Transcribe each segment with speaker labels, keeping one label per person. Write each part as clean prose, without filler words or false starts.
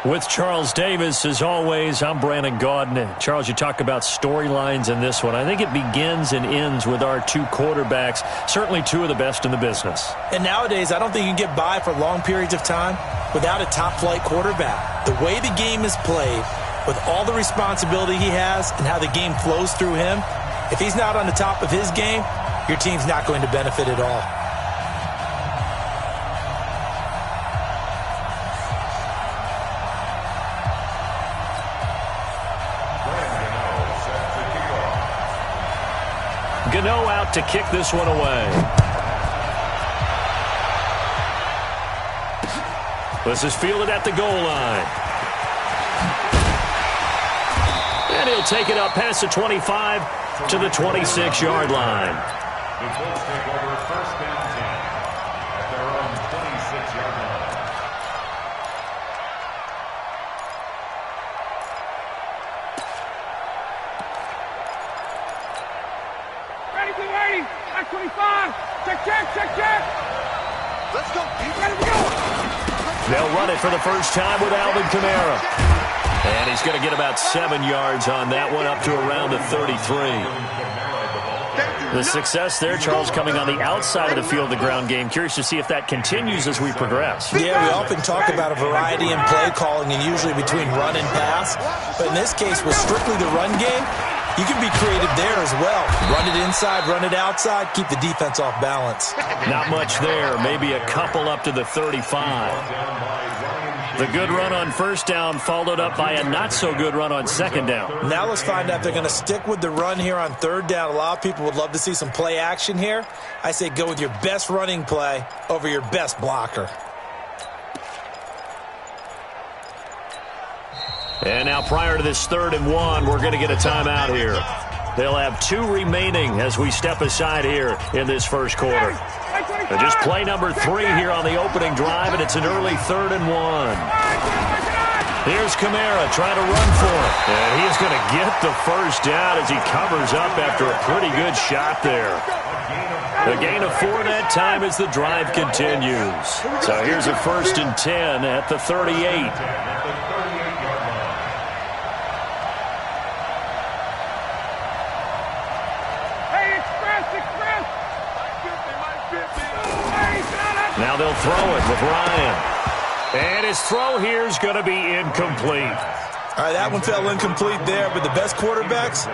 Speaker 1: With Charles Davis, as always, I'm Brandon Gaudin. Charles, you talk about storylines in this one. I think it begins and ends with our two quarterbacks, certainly two of the best in the business.
Speaker 2: And nowadays, I don't think you can get by for long periods of time without a top-flight quarterback. The way the game is played, with all the responsibility he has and how the game flows through him, if he's not on the top of his game, your team's not going to benefit at all.
Speaker 1: Gano out to kick this one away. This is fielded at the goal line. And he'll take it up past the 25 to the 26-yard line.
Speaker 3: The Colts take over first down 10 at their own 26-yard line.
Speaker 4: Ready, get ready. At 25. Check. Let's go. Ready to go.
Speaker 1: They'll run it for the first time with Alvin Kamara. And he's going to get about 7 yards on that one, up to around the 33. The success there, Charles, coming on the outside of the field, the ground game. Curious to see if that continues as we progress.
Speaker 2: Yeah, we often talk about a variety in play calling and usually between run and pass. But in this case, with strictly the run game, you can be creative there as well. Run it inside, run it outside, keep the defense off balance.
Speaker 1: Not much there. Maybe a couple up to the 35. The good run on first down followed up by a not-so-good run on second down.
Speaker 2: Now let's find out if they're going to stick with the run here on third down. A lot of people would love to see some play action here. I say go with your best running play over your best blocker.
Speaker 1: And now prior to this 3rd and 1, we're going to get a timeout here. They'll have 2 remaining as we step aside here in this first quarter. Just play number 3 here on the opening drive, and it's an early 3rd and 1. Here's Kamara trying to run for it. And he's going to get the first down as he covers up after a pretty good shot there. The gain of 4 that time as the drive continues. So here's a 1st and 10 at the 38. Now they'll throw it with Ryan. And his throw here is going to be incomplete.
Speaker 2: All right, that one fell incomplete there, but the best quarterbacks,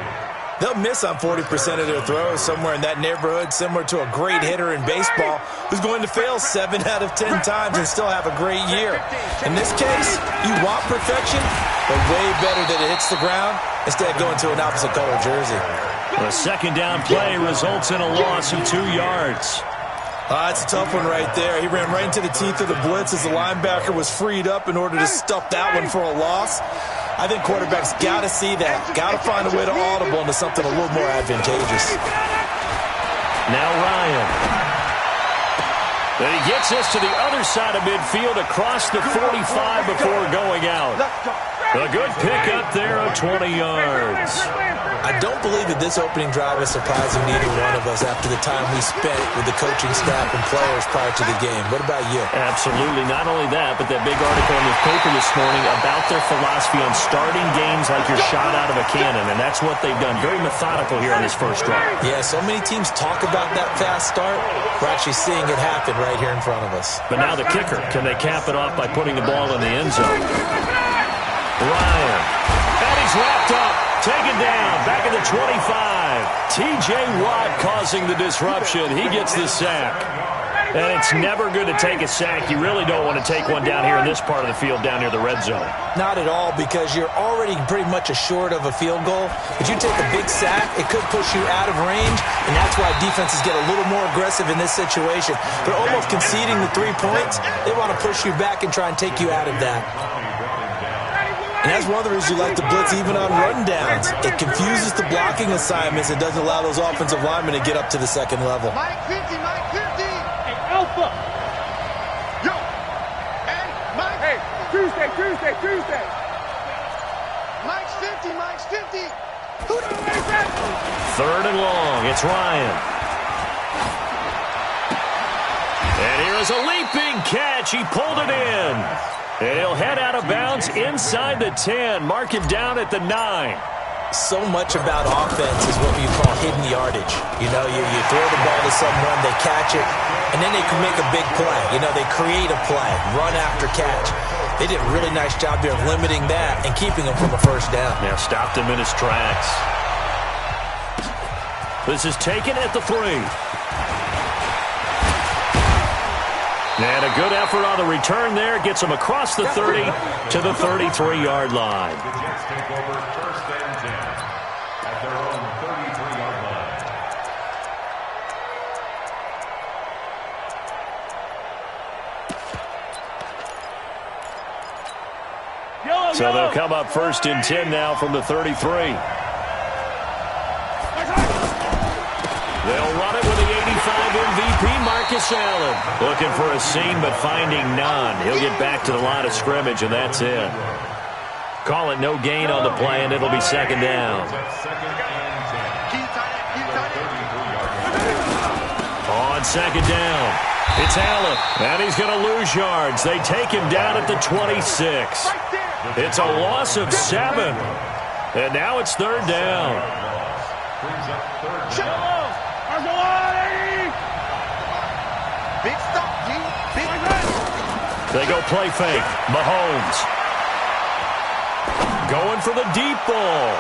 Speaker 2: they'll miss on 40% of their throws, somewhere in that neighborhood, similar to a great hitter in baseball who's going to fail 7 out of 10 times and still have a great year. In this case, you want perfection, but way better that it hits the ground instead of going to an opposite color jersey.
Speaker 1: The second down play results in a loss of 2 yards.
Speaker 2: That's a tough one right there. He ran right into the teeth of the blitz as the linebacker was freed up in order to stuff that one for a loss. I think quarterbacks got to see that. Got to find a way to audible into something a little more advantageous.
Speaker 1: Now Ryan. And he gets us to the other side of midfield across the 45 before going out. A good pickup there of 20 yards.
Speaker 2: I don't believe that this opening drive is surprising to either one of us after the time we spent with the coaching staff and players prior to the game. What about you?
Speaker 1: Absolutely. Not only that, but that big article in the paper this morning about their philosophy on starting games like you're shot out of a cannon, and that's what they've done. Very methodical here on this first drive.
Speaker 2: Yeah, so many teams talk about that fast start. We're actually seeing it happen right here in front of us.
Speaker 1: But now the kicker. Can they cap it off by putting the ball in the end zone? Ryan. And he's wrapped up. Taken down, back at the 25. T.J. Watt causing the disruption. He gets the sack. And it's never good to take a sack. You really don't want to take one down here in this part of the field, down near the red zone.
Speaker 2: Not at all, because you're already pretty much assured of a field goal. If you take a big sack, it could push you out of range, and that's why defenses get a little more aggressive in this situation. They're almost conceding the 3 points. They want to push you back and try and take you out of that. And that's one of the reasons you like to blitz even on rundowns. It confuses the blocking assignments. It doesn't allow those offensive linemen to get up to the second level.
Speaker 4: Mike 50. Hey, Alpha. Yo. Hey, Mike. Hey, Tuesday. Mike's 50. Who the hell is that?
Speaker 1: 3rd and long. It's Ryan. And here is a leaping catch. He pulled it in. And he'll head out of bounds inside the 10. Mark him down at the 9.
Speaker 2: So much about offense is what you call hidden yardage. You know, you throw the ball to someone, they catch it, and then they can make a big play. You know, they create a play, run after catch. They did a really nice job there of limiting that and keeping him from a first down.
Speaker 1: Now stopped him in his tracks. This is taken at the 3. And a good effort on the return there. Gets him across the 30 to the 33-yard line.
Speaker 3: The Jets take over first and 10 at their own 33-yard line.
Speaker 1: So they'll come up first and 10 now from the 33. They'll run it with the 85 MVP, Marcus Allen. Looking for a seam, but finding none. He'll get back to the line of scrimmage, and that's it. Call it no gain on the play, and it'll be second down. On second down, it's Allen, and he's going to lose yards. They take him down at the 26. It's a loss of 7, and now it's third down. They go play fake. Mahomes going for the deep ball.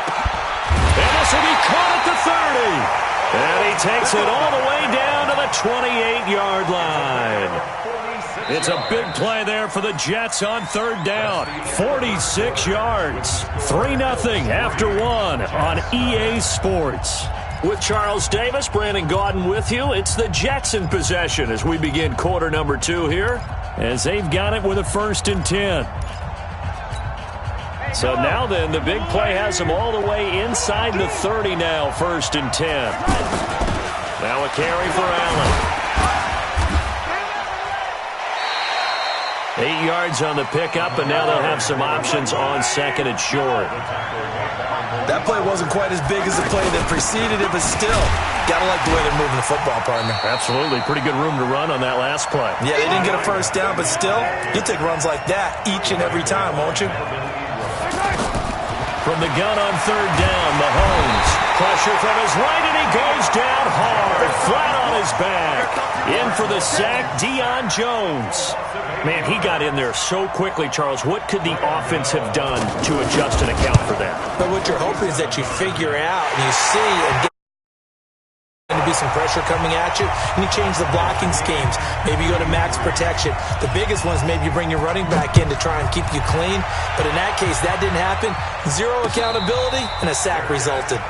Speaker 1: And this will be caught at the 30. And he takes it all the way down to the 28-yard line. It's a big play there for the Jets on third down. 46 yards. 3-0 after 1 on EA Sports. With Charles Davis, Brandon Gaudin with you. It's the Jets in possession as we begin quarter number 2 here, as they've got it with a first and 10. So now then, the big play has them all the way inside the 30 now, first and 10. Now a carry for Allen. 8 yards on the pickup, and now they'll have some options on second and short.
Speaker 2: That play wasn't quite as big as the play that preceded it, but still, gotta like the way they're moving the football, partner.
Speaker 1: Absolutely. Pretty good room to run on that last play.
Speaker 2: Yeah, they didn't get a first down, but still, you'll take runs like that each and every time, won't you?
Speaker 1: From the gun on third down, Mahomes. Pressure from his right, and he goes down hard, flat on his back. In for the sack, Deion Jones. Man, he got in there so quickly, Charles. What could the offense have done to adjust and account for that?
Speaker 2: But what you're hoping is that you figure out and you see and get to be some pressure coming at you, and you change the blocking schemes. Maybe you go to max protection. The biggest one is maybe you bring your running back in to try and keep you clean. But in that case, that didn't happen. Zero accountability, and a sack resulted.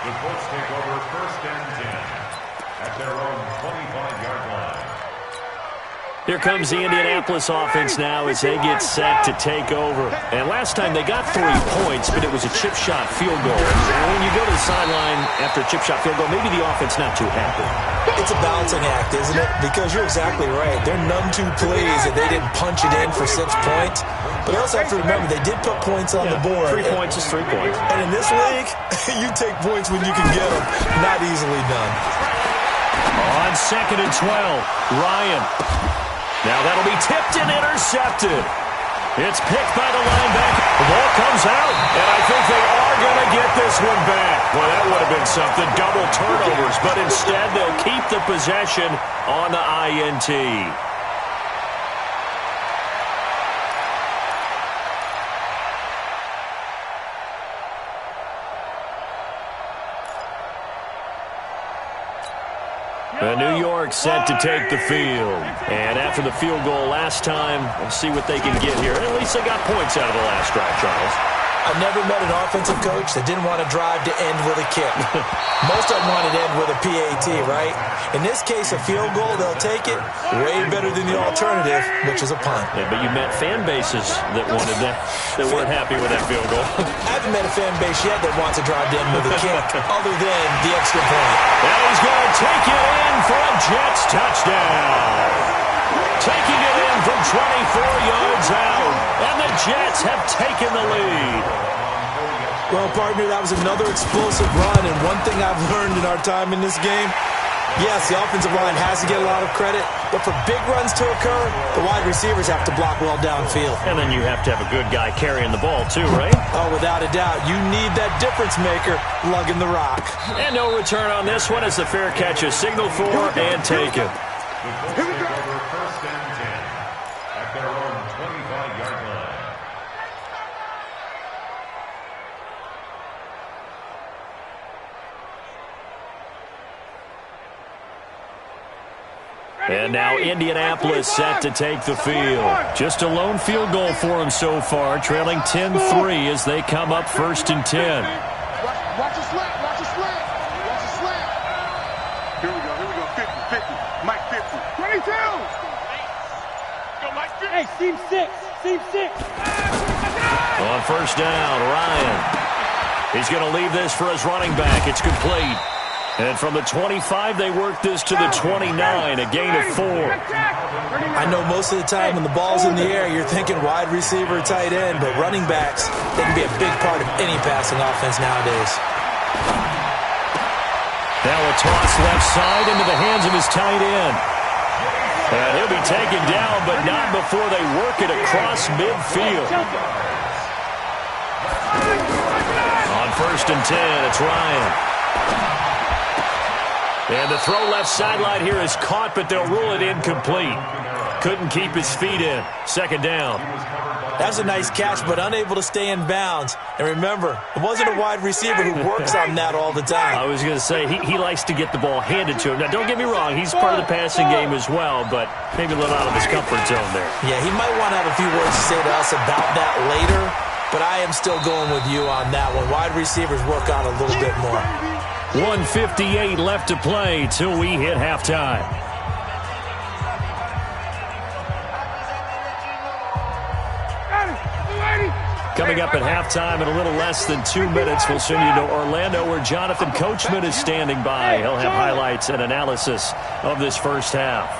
Speaker 3: The Colts take over first and 10 at their own 25-yard line.
Speaker 1: Here comes the Indianapolis offense now as they get set to take over. And last time they got 3 points, but it was a chip shot field goal. And when you go to the sideline after a chip shot field goal, maybe the offense not too happy.
Speaker 2: It's a balancing act, isn't it? Because you're exactly right. They're none too pleased that they didn't punch it in for 6 points. But you also have to remember, they did put points on the board.
Speaker 1: 3 points is 3 points.
Speaker 2: And in this league, you take points when you can get them. Not easily done.
Speaker 1: On second and 12, Ryan. Now that'll be tipped and intercepted. It's picked by the linebacker. The ball comes out, and I think they are going to get this one back. Well, that would have been something, double turnovers, but instead they'll keep the possession on the INT. New York set to take the field. And after the field goal last time, we'll see what they can get here. At least they got points out of the last drive, Charles.
Speaker 2: I've never met an offensive coach that didn't want to drive to end with a kick. Most of them wanted to end with a PAT, right? In this case, a field goal, they'll take it. Way better than the alternative, which is a punt.
Speaker 1: Yeah, but you met fan bases that wanted that, that weren't happy with that field goal.
Speaker 2: I haven't met a fan base yet that wants to drive to end with a kick, other than the extra point.
Speaker 1: Now he's going to take it in for a Jets touchdown. Taking it in from 24 yards out. And the Jets have taken the lead.
Speaker 2: Well, partner, that was another explosive run. And one thing I've learned in our time in this game, yes, the offensive line has to get a lot of credit, But for big runs to occur, the wide receivers have to block well downfield.
Speaker 1: And then you have to have a good guy carrying the ball too, right?
Speaker 2: Oh, without a doubt. You need that difference maker lugging the rock.
Speaker 1: And no return on this one as the fair catch is signaled for and taken.
Speaker 3: Here we go. First down 10 at their own 25-yard line.
Speaker 1: And now Indianapolis set to take the field. Just a lone field goal for them so far, trailing 10-3 as they come up 1st and 10.
Speaker 4: Watch a slant, watch a slant, watch a slant. Here we go, 50, Mike 50. 22. Go Mike 50. Hey, seam 6.
Speaker 1: On 1st down, Ryan. He's going to leave this for his running back. It's complete. And from the 25, they work this to the 29, a gain of 4.
Speaker 2: I know most of the time when the ball's in the air, you're thinking wide receiver, tight end, but running backs, they can be a big part of any passing offense nowadays.
Speaker 1: Now a toss left side into the hands of his tight end. And he'll be taken down, but not before they work it across midfield. On 1st and 10, it's Ryan. And the throw left sideline here is caught, but they'll rule it incomplete. Couldn't keep his feet in. 2nd down.
Speaker 2: That's a nice catch, but unable to stay in bounds. And remember, it wasn't a wide receiver who works on that all the time.
Speaker 1: I was going to say, he likes to get the ball handed to him. Now, don't get me wrong, he's part of the passing game as well, but maybe a little out of his comfort zone there.
Speaker 2: Yeah, he might want to have a few words to say to us about that later, but I am still going with you on that one. Wide receivers work on a little bit more.
Speaker 1: 1:58 left to play till we hit halftime. Coming up at halftime in a little less than 2 minutes, we'll send you to Orlando where Jonathan Coachman is standing by. He'll have highlights and analysis of this first half.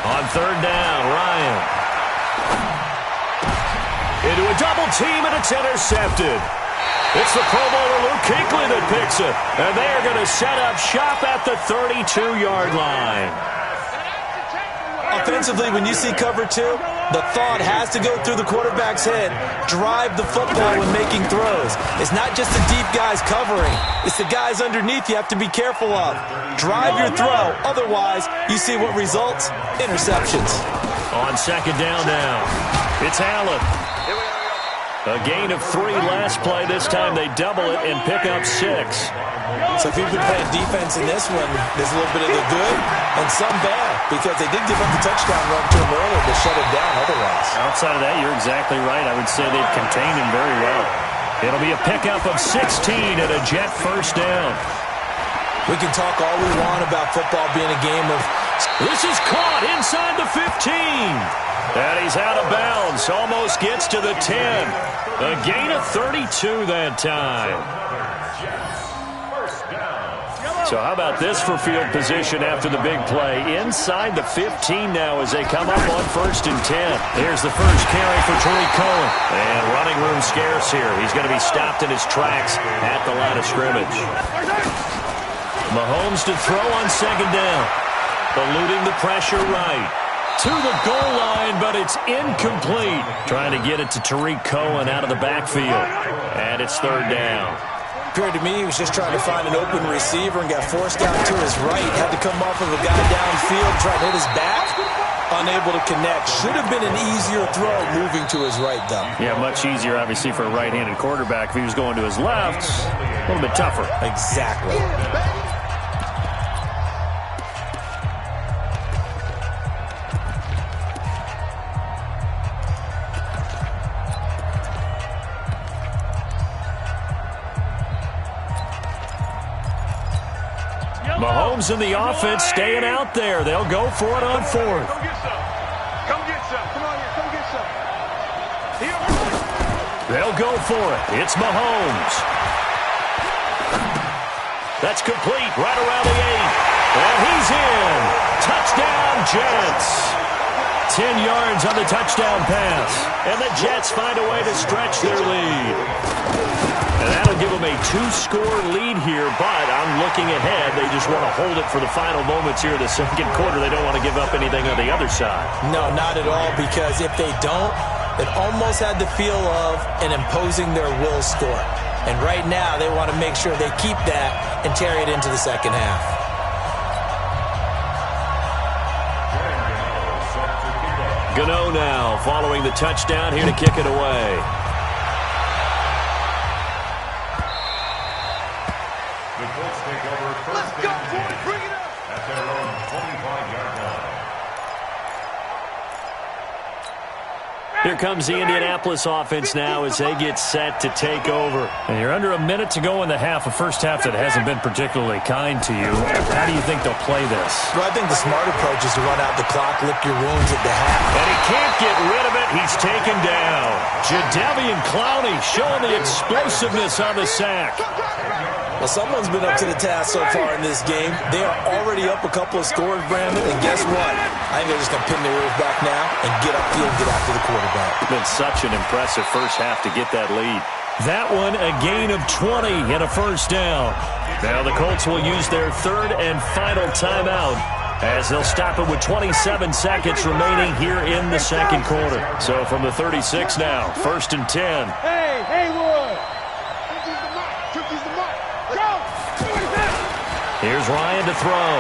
Speaker 1: On 3rd down, Ryan. Into a double team, and it's intercepted. It's the Pro Bowler Luke Kuechly that picks it. And they are going to set up shop at the 32-yard line.
Speaker 2: Offensively, when you see cover 2, the thought has to go through the quarterback's head. Drive the football when making throws. It's not just the deep guys covering. It's the guys underneath you have to be careful of. Drive your throw. Otherwise, you see what results? Interceptions.
Speaker 1: On 2nd down now, it's Allen. A gain of 3 last play. This time they double it and pick up 6.
Speaker 2: So if you've been playing defense in this one, there's a little bit of the good and some bad, because they did give up the touchdown run to him earlier to shut him down otherwise.
Speaker 1: Outside of that, you're exactly right. I would say they've contained him very well. It'll be a pickup of 16 and a Jet 1st down.
Speaker 2: We can talk all we want about football being a game of...
Speaker 1: This is caught inside the 15. And he's out of bounds. Almost gets to the 10. A gain of 32 that time. So how about this for field position after the big play? Inside the 15 now as they come up on 1st and 10. Here's the first carry for Tariq Cohen. And running room scarce here. He's going to be stopped in his tracks at the line of scrimmage. Mahomes to throw on 2nd down. Eluding the pressure right. To the goal line, but it's incomplete. Trying to get it to Tariq Cohen out of the backfield. And it's 3rd down.
Speaker 2: Appeared to me he was just trying to find an open receiver and got forced down to his right. Had to come off of a guy downfield, try to hit his back. Unable to connect. Should have been an easier throw moving to his right, though.
Speaker 1: Yeah, much easier, obviously, for a right-handed quarterback. If he was going to his left, a little bit tougher.
Speaker 2: Exactly.
Speaker 1: Mahomes and the offense staying out there. They'll go for it on 4th.
Speaker 4: Come get some. Come get some. Come on here. Come get some. Here.
Speaker 1: They'll go for it. It's Mahomes. That's complete right around the 8. And he's in. Touchdown, Jets. 10 yards on the touchdown pass. And the Jets find a way to stretch their lead. And that'll give them them a 2-score lead here, but I'm looking ahead. They just want to hold it for the final moments here in the second quarter. They don't want to give up anything on the other side.
Speaker 2: No, not at all, because if they don't, it almost had the feel of an imposing their will score. And right now, they want to make sure they keep that and carry it into the second half.
Speaker 1: Gano now following the touchdown here to kick it away.
Speaker 3: The Colts take over first down 10
Speaker 4: Bring it up.
Speaker 3: at their own 25-yard line.
Speaker 1: Here comes the Indianapolis offense now as they get set to take over.
Speaker 5: And you're under a minute to go in the half, a first half that hasn't been particularly kind to you. How do you think they'll play this?
Speaker 2: Well, I think the smart approach is to run out the clock, lick your wounds at the half.
Speaker 1: And he can't get rid of it. He's taken down. Jadeveon Clowney showing the explosiveness on the sack.
Speaker 2: Well, someone's been up to the task so far in this game. They are already up a couple of scores, Brandon, and guess what? I think they're just going to pin their ears back now and get upfield and get after the quarterback.
Speaker 1: Been such an impressive first half to get that lead. That one, a gain of 20 and a first down. Now the Colts will use their third and final timeout as they'll stop it with 27 seconds remaining here in the second quarter. So from the 36 now, 1st and 10.
Speaker 4: Hey, Haywood. Tookie's the mark. Go.
Speaker 1: Here's Ryan to throw.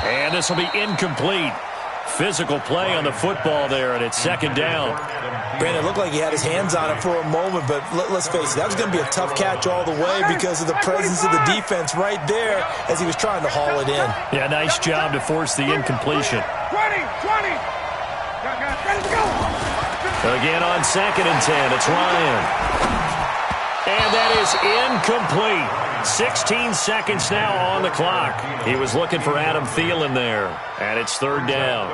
Speaker 1: And this will be incomplete. Physical play on the football there, and it's second down.
Speaker 2: Brandon, it looked like he had his hands on it for a moment, but let's face it, that was going to be a tough catch all the way because of the presence of the defense right there as he was trying to haul it in.
Speaker 5: Yeah, nice job to force the incompletion.
Speaker 4: 20. Ready to go.
Speaker 1: Again on 2nd and 10, it's Ryan. And that is incomplete. 16 seconds now on the clock. He was looking for Adam Thielen there, and it's third down.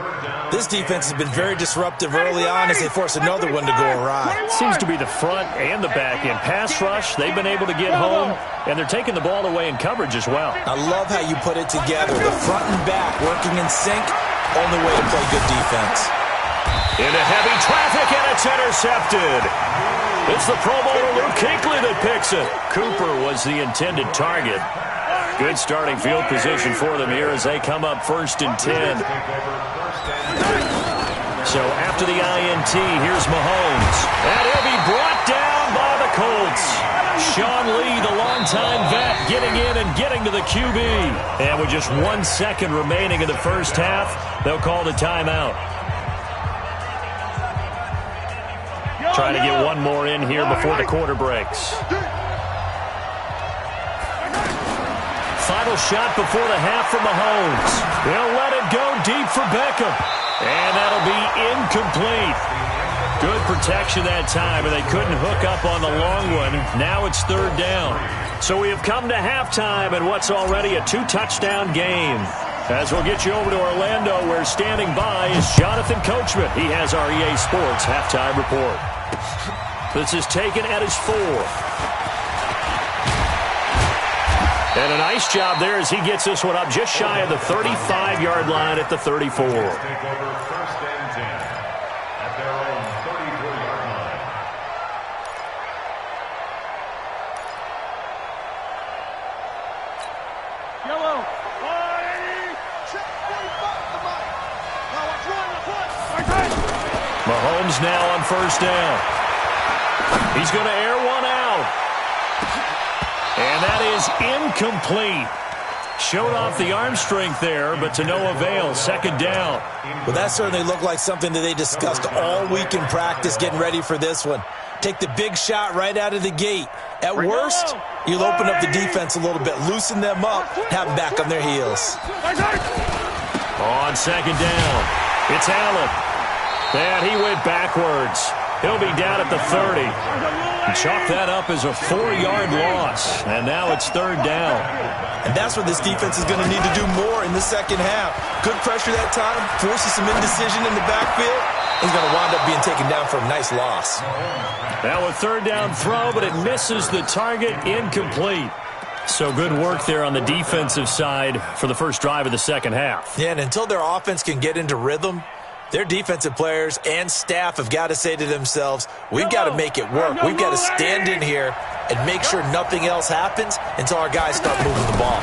Speaker 2: This defense has been very disruptive early on as they force another one to go awry.
Speaker 5: Seems to be the front and the back end. Pass rush, they've been able to get home, and they're taking the ball away in coverage as well.
Speaker 2: I love how you put it together. The front and back working in sync, only way to play good defense.
Speaker 1: Into heavy traffic, and it's intercepted. It's the Pro Bowler Luke Kuechly that picks it. Cooper was the intended target. Good starting field position for them here as they come up 1st and 10. So after the INT, here's Mahomes. And he'll be brought down by the Colts. Sean Lee, the longtime vet, getting in and getting to the QB. And with just 1 second remaining in the first half, they'll call the timeout. Trying to get one more in here before the quarter breaks. Final shot before the half from Mahomes. They'll let it go deep for Beckham. And that'll be incomplete. Good protection that time, and they couldn't hook up on the long one. Now it's third down. So we have come to halftime in what's already a 2-touchdown game. As we'll get you over to Orlando, where standing by is Jonathan Coachman. He has our EA Sports halftime report. This is taken at his 4. And a nice job there as he gets this one up just shy of the 35-yard line at the 34.
Speaker 3: Take over 1st and 10 at their own 34-yard line.
Speaker 4: Yellow.
Speaker 1: Mahomes now on 1st down. He's going to air one out. And that is incomplete. Showed off the arm strength there, but to no avail. 2nd down.
Speaker 2: Well, that certainly looked like something that they discussed all week in practice getting ready for this one. Take the big shot right out of the gate. At worst, you'll open up the defense a little bit, loosen them up, have them back on their heels.
Speaker 1: On 2nd down, it's Allen. And he went backwards. He'll be down at the 30. Chalk that up as a 4-yard loss. And now it's third down.
Speaker 2: And that's what this defense is going to need to do more in the second half. Good pressure that time, forces some indecision in the backfield. He's going to wind up being taken down for a nice loss.
Speaker 1: Now a third down throw, but it misses the target, incomplete.
Speaker 5: So good work there on the defensive side for the first drive of the second half.
Speaker 2: Yeah, and until their offense can get into rhythm, Their defensive players and staff have got to say to themselves, we've got to make it work. We've got to stand in here and make sure nothing else happens until our guys start moving the ball.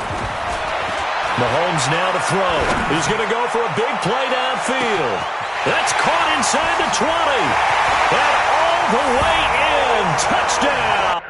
Speaker 5: Mahomes now to throw. He's going to go for a big play downfield. That's caught inside the 20. And all the way in. Touchdown.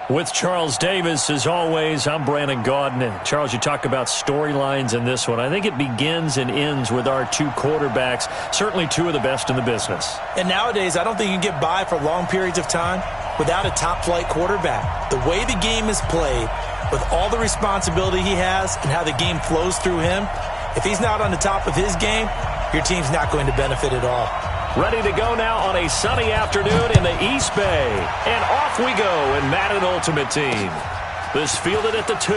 Speaker 5: With Charles Davis, as always, I'm Brandon Gaudin. And Charles, you talk about storylines in this one. I think it begins and ends with our two quarterbacks, certainly two of the best in the business.
Speaker 2: And nowadays, I don't think you can get by for long periods of time without a top-flight quarterback. The way the game is played, with all the responsibility he has and how the game flows through him, if he's not on the top of his game, your team's not going to benefit at all.
Speaker 5: Ready to go now on a sunny afternoon in the East Bay. And off we go in Madden Ultimate Team. This fielded at the 2.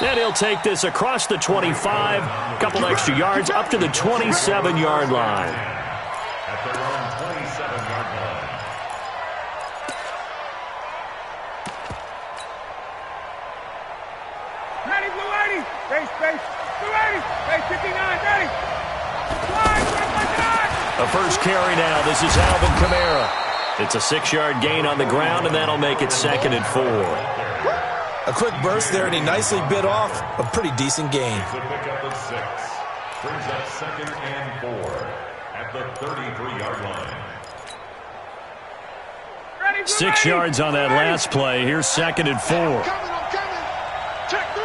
Speaker 5: And he'll take this across the 25. A couple extra yards up to the 27-yard line.
Speaker 3: At their own 27-yard line.
Speaker 4: Ready, Blue 80. Space. Blue 80. Space 59. Ready.
Speaker 5: A first carry now. This is Alvin Kamara. It's a 6-yard gain on the ground, and that'll make it 2nd and 4.
Speaker 2: A quick burst there, and he nicely bit off a pretty decent gain.
Speaker 3: It's a pickup of 6. Brings up 2nd and 4 at the 33-yard line.
Speaker 5: 6 yards on that last play. Here's 2nd and 4.
Speaker 4: I'm coming. Check 3.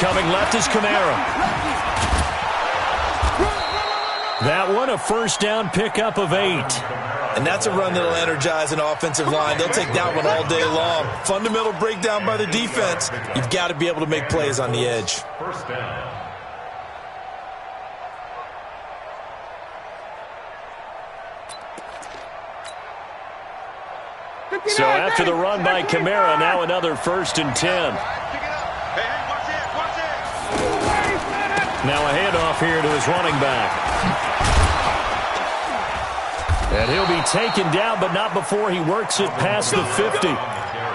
Speaker 5: Coming left is Kamara. That one, a first down pickup of 8.
Speaker 2: And that's a run that'll energize an offensive line. They'll take that one all day long. Fundamental breakdown by the defense. You've got to be able to make plays on the edge.
Speaker 3: First down.
Speaker 5: So after the run by Kamara, now another 1st and 10. Now a handoff here to his running back. And he'll be taken down, but not before he works it past the 50.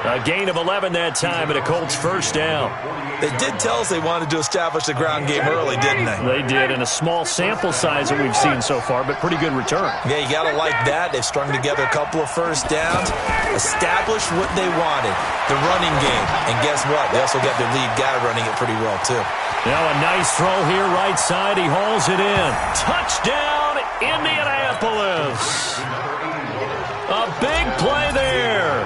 Speaker 5: A gain of 11 that time, and a Colts first down.
Speaker 2: They did tell us they wanted to establish the ground game early, didn't they?
Speaker 5: They did, in a small sample size that we've seen so far, but pretty good return.
Speaker 2: Yeah, you got to like that. They've strung together a couple of first downs, established what they wanted, the running game. And guess what? They also got their lead guy running it pretty well, too.
Speaker 5: Now a nice throw here, right side. He hauls it in. Touchdown, Indianapolis. A big play there.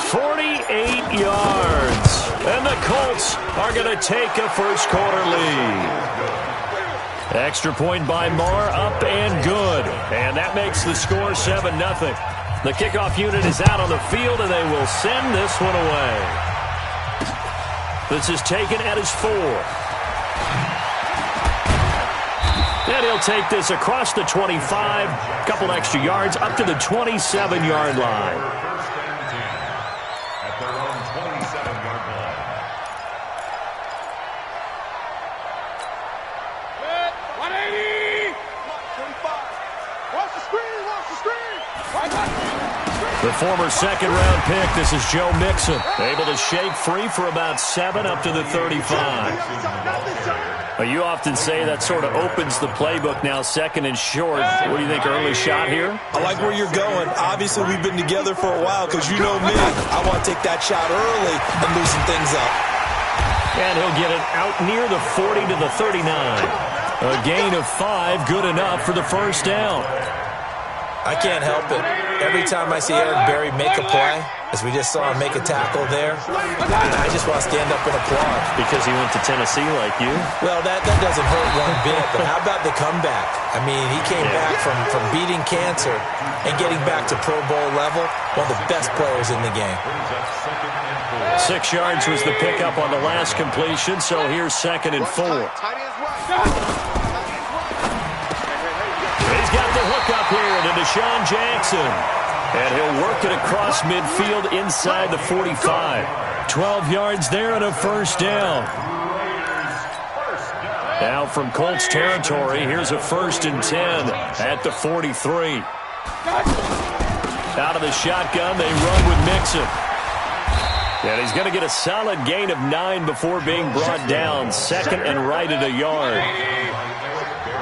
Speaker 5: 48 yards. And the Colts are going to take a first quarter lead. Extra point by Marr, up and good. And that makes the score 7-0. The kickoff unit is out on the field, and they will send this one away. This is taken at his 4. And he'll take this across the 25. Couple extra yards up to the 27-yard line.
Speaker 3: At their own 27-yard line.
Speaker 4: Good. 180. 25. Watch the screen. Watch the screen. Watch the screen.
Speaker 5: The former second-round pick, this is Joe Mixon. Able to shake free for about 7 up to the 35. Well, you often say that sort of opens the playbook now, second and short. What do you think, early shot here?
Speaker 2: I like where you're going. Obviously, we've been together for a while because you know me. I want to take that shot early and loosen things up.
Speaker 5: And he'll get it out near the 40 to the 39. A gain of 5, good enough for the first down.
Speaker 2: I can't help it. Every time I see Eric Berry make a play, as we just saw him make a tackle there, I just want to stand up and applaud.
Speaker 5: Because he went to Tennessee like you?
Speaker 2: Well, that doesn't hurt one bit, but how about the comeback? I mean, he came back from beating cancer and getting back to Pro Bowl level, one of the best players in the game.
Speaker 5: 6 yards was the pickup on the last completion, so here's 2nd and 4. He's got the hook up here to Deshaun Jackson. And he'll work it across midfield inside the 45. 12 yards there and a first down. Now from Colts territory, here's a 1st and 10 at the 43. Out of the shotgun, they run with Mixon. And he's going to get a solid gain of 9 before being brought down. 2nd and right at a yard.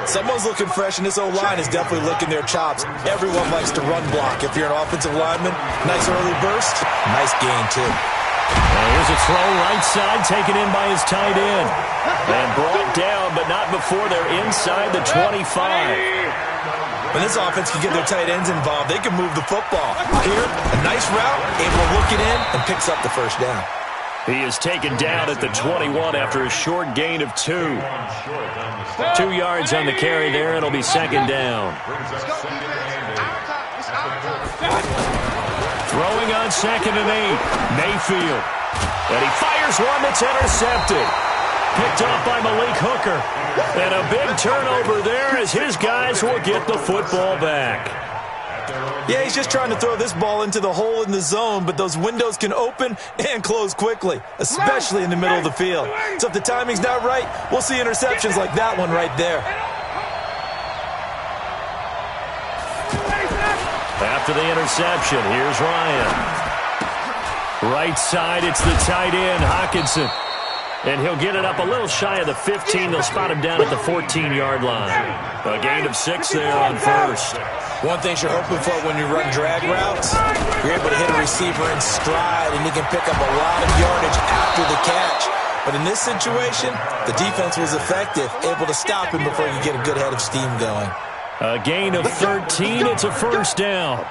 Speaker 2: Someone's looking fresh, and this O-line is definitely licking their chops. Everyone likes to run block. If you're an offensive lineman, nice early burst, nice gain, too.
Speaker 5: Here's a throw right side, taken in by his tight end. And brought down, but not before they're inside the 25.
Speaker 2: When this offense can get their tight ends involved, they can move the football. Here, a nice route, able to look it in, and picks up the first down.
Speaker 5: He is taken down at the 21 after a short gain of 2. 2 yards on the carry there. It'll be 2nd down. Throwing on 2nd and 8. Mayfield. And he fires one that's intercepted. Picked off by Malik Hooker. And a big turnover there as his guys will get the football back.
Speaker 2: Yeah, he's just trying to throw this ball into the hole in the zone, but those windows can open and close quickly, especially in the middle of the field. So if the timing's not right, we'll see interceptions like that one right there.
Speaker 5: After the interception, here's Ryan. Right side, it's the tight end, Hockenson. And he'll get it up a little shy of the 15. They'll spot him down at the 14-yard line. A gain of 6 there on 1st.
Speaker 2: One thing you're hoping for when you run drag routes, you're able to hit a receiver in stride, and he can pick up a lot of yardage after the catch. But in this situation, the defense was effective, able to stop him before you get a good head of steam going.
Speaker 5: A gain of 13. It's a first down.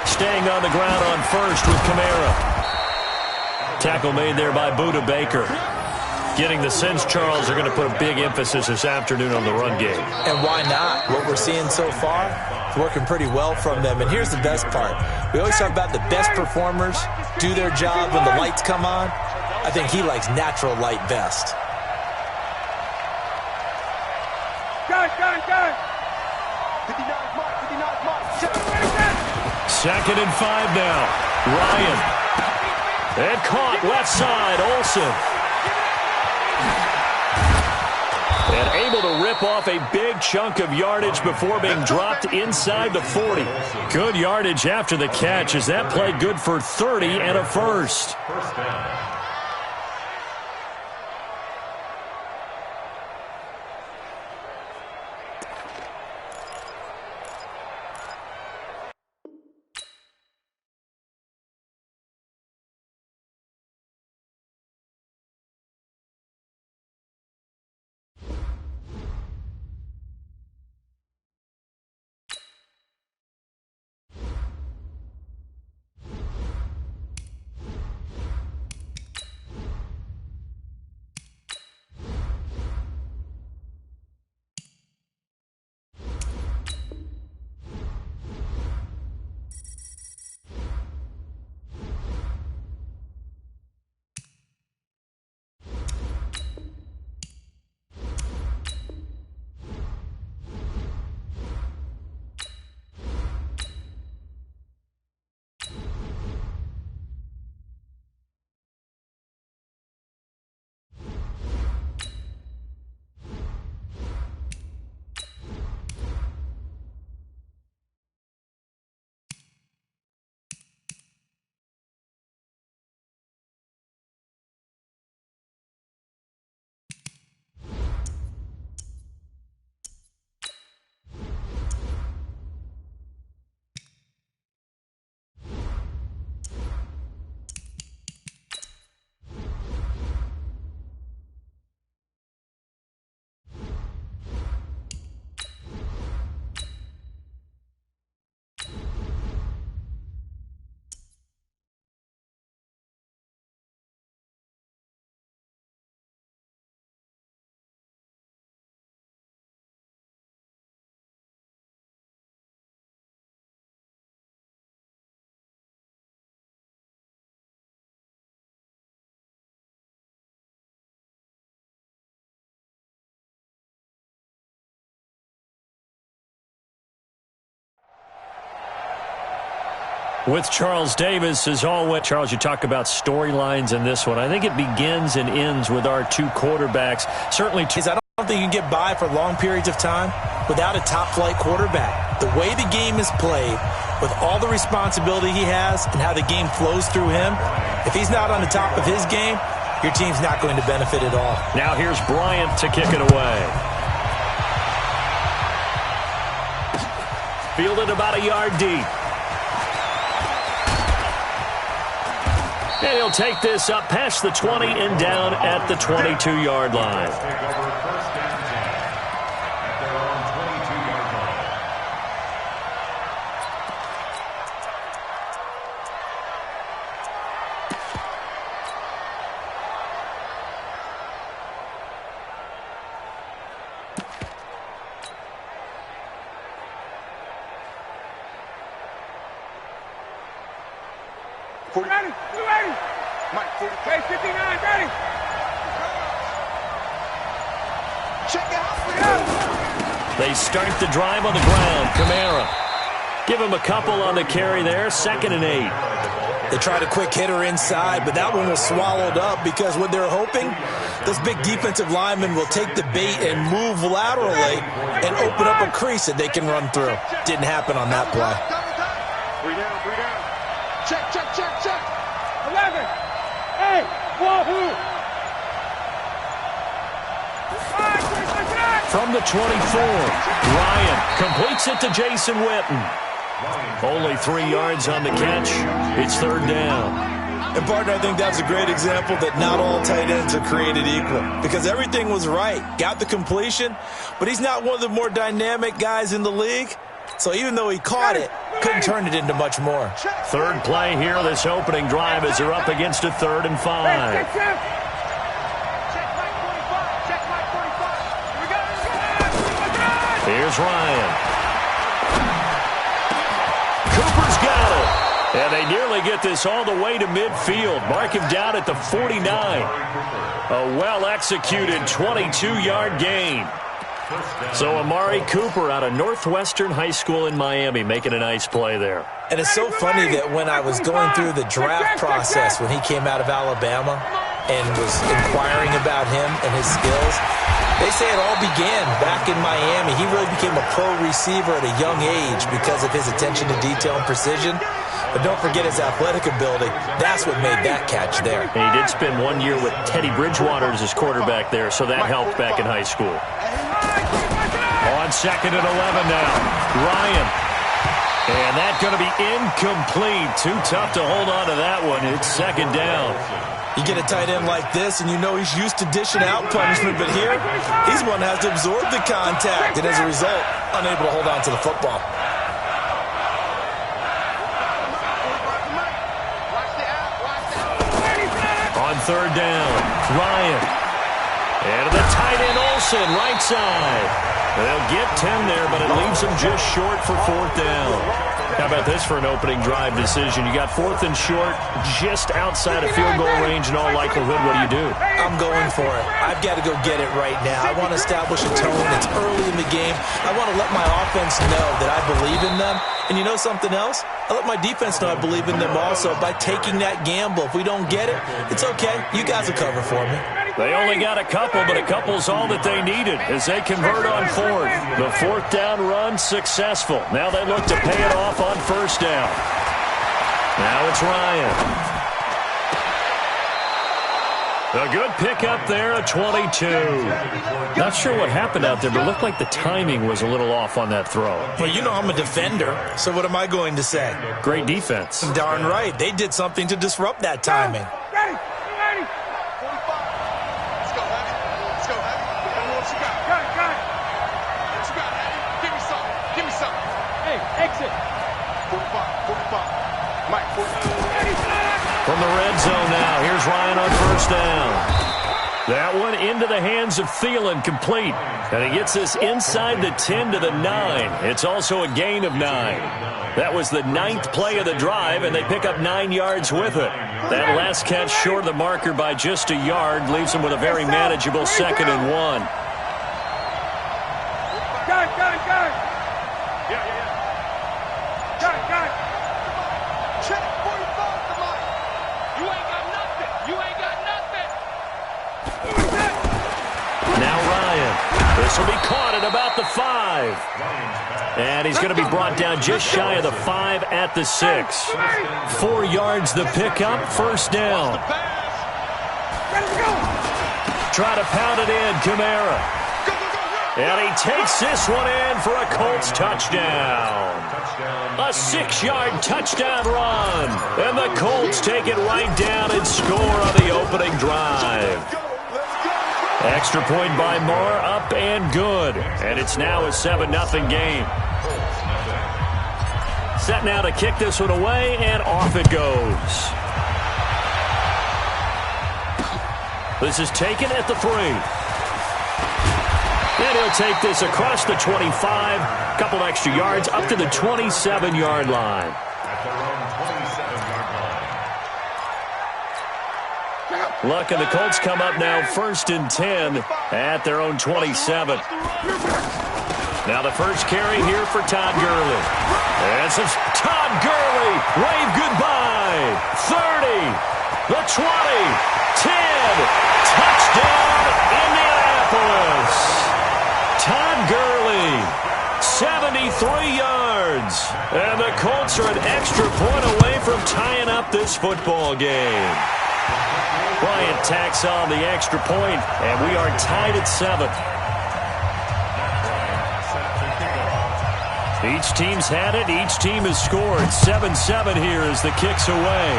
Speaker 5: Staying on the ground on 1st with Kamara. Tackle made there by Budda Baker. Getting the sense, Charles, are going to put a big emphasis this afternoon on the run game.
Speaker 2: And why not? What we're seeing so far is working pretty well from them. And here's the best part. We always talk about the best performers do their job when the lights come on. I think he likes natural light best.
Speaker 4: Go!
Speaker 5: 2nd and 5 now. Ryan. And caught left side, Olsen. And able to rip off a big chunk of yardage before being dropped inside the 40. Good yardage after the catch as that played good for 30 and a first.
Speaker 3: First down.
Speaker 5: With Charles Davis as always. Charles, you talk about storylines in this one. I think it begins and ends with our two quarterbacks. Certainly,
Speaker 2: I don't think you can get by for long periods of time without a top-flight quarterback. The way the game is played, with all the responsibility he has and how the game flows through him, if he's not on the top of his game, your team's not going to benefit at all.
Speaker 5: Now here's Bryant to kick it away. Fielded about a yard deep. And he'll take this up past the 20 and down at the 22-yard line. They start the drive on the ground. Kamara. Give him a couple on the carry there. 2nd and 8.
Speaker 2: They tried a quick hitter inside, but that one was swallowed up because what they're hoping, this big defensive lineman will take the bait and move laterally and open up a crease that they can run through. Didn't happen on that play.
Speaker 4: 3 down, 3 down. Check. 11. Hey, wahoo.
Speaker 5: From the 24, Ryan completes it to Jason Witten. Only 3 yards on the catch. It's 3rd down.
Speaker 2: And, partner, I think that's a great example that not all tight ends are created equal because everything was right. Got the completion, but he's not one of the more dynamic guys in the league. So even though he caught it, couldn't turn it into much more.
Speaker 5: 3rd play here, this opening drive as they're up against a 3rd and 5. Here's Ryan. Cooper's got it. And they nearly get this all the way to midfield. Mark him down at the 49. A well-executed 22-yard gain. So Amari Cooper out of Northwestern High School in Miami making a nice play there.
Speaker 2: And it's so funny that when I was going through the draft process when he came out of Alabama and was inquiring about him and his skills, they say it all began back in Miami. He really became a pro receiver at a young age because of his attention to detail and precision. But don't forget his athletic ability. That's what made that catch there.
Speaker 5: And he did spend 1 year with Teddy Bridgewater as his quarterback there, so that helped back in high school. On 2nd and 11 now, Ryan. And that's going to be incomplete. Too tough to hold on to that one. It's 2nd down.
Speaker 2: You get a tight end like this, and you know he's used to dishing out punishment, but here, he's one that has to absorb the contact, and as a result, unable to hold on to the football.
Speaker 5: On 3rd down, Ryan. And to the tight end, Olsen, right side. They'll get 10 there, but it leaves them just short for 4th down. How about this for an opening drive decision? You got 4th and short, just outside of field goal range in all likelihood. What do?
Speaker 2: I'm going for it. I've got to go get it right now. I want to establish a tone. It's early in the game. I want to let my offense know that I believe in them. And you know something else? I let my defense know I believe in them also by taking that gamble. If we don't get it, it's okay. You guys will cover for me.
Speaker 5: They only got a couple, but a couple's all that they needed as they convert on 4th. The 4th down run successful. Now they look to pay it off on 1st down. Now it's Ryan. A good pickup there at 22. Not sure what happened out there, but it looked like the timing was a little off on that throw.
Speaker 2: Well, you know I'm a defender, so what am I going to say?
Speaker 5: Great defense.
Speaker 2: Darn right. They did something to disrupt that timing.
Speaker 4: Ready. 45. Let's go, Heavy. Let's go, Heavy. What you got? Got it. What you got, Heavy? Give me something. Hey, exit. 45. Mike, 45.
Speaker 5: From the red zone now, here's Ryan on 1st down. That one into the hands of Thielen, complete. And he gets this inside the 10 to the 9. It's also a gain of 9. That was the 9th play of the drive, and they pick up 9 yards with it. That last catch short of the marker by just a yard leaves them with a very manageable 2nd and 1.
Speaker 4: Got it. Yeah. Got it.
Speaker 1: This will be caught at about the 5. And he's going to be brought down just shy of the 5 at the 6. 4 yards the pickup, first down. Try to pound it in, Kamara. And he takes this one in for a Colts touchdown. A 6-yard touchdown run. And the Colts take it right down and score on the opening drive. Extra point by Moore, up and good. And it's now a 7-0 game. Set now to kick this one away, and off it goes. This is taken at the 3. And he'll take this across the 25. A couple extra yards up to the 27-yard line. Luck and the Colts come up now 1st and 10 at their own 27. Now the first carry here for Todd Gurley. And some Todd Gurley. Wave goodbye. 30. The 20. 10. Touchdown, Indianapolis. Todd Gurley. 73 yards. And the Colts are an extra point away from tying up this football game. Bryant tacks on the extra point, and we are tied at 7. Each team's had it. Each team has scored. 7-7 here as the kick's away.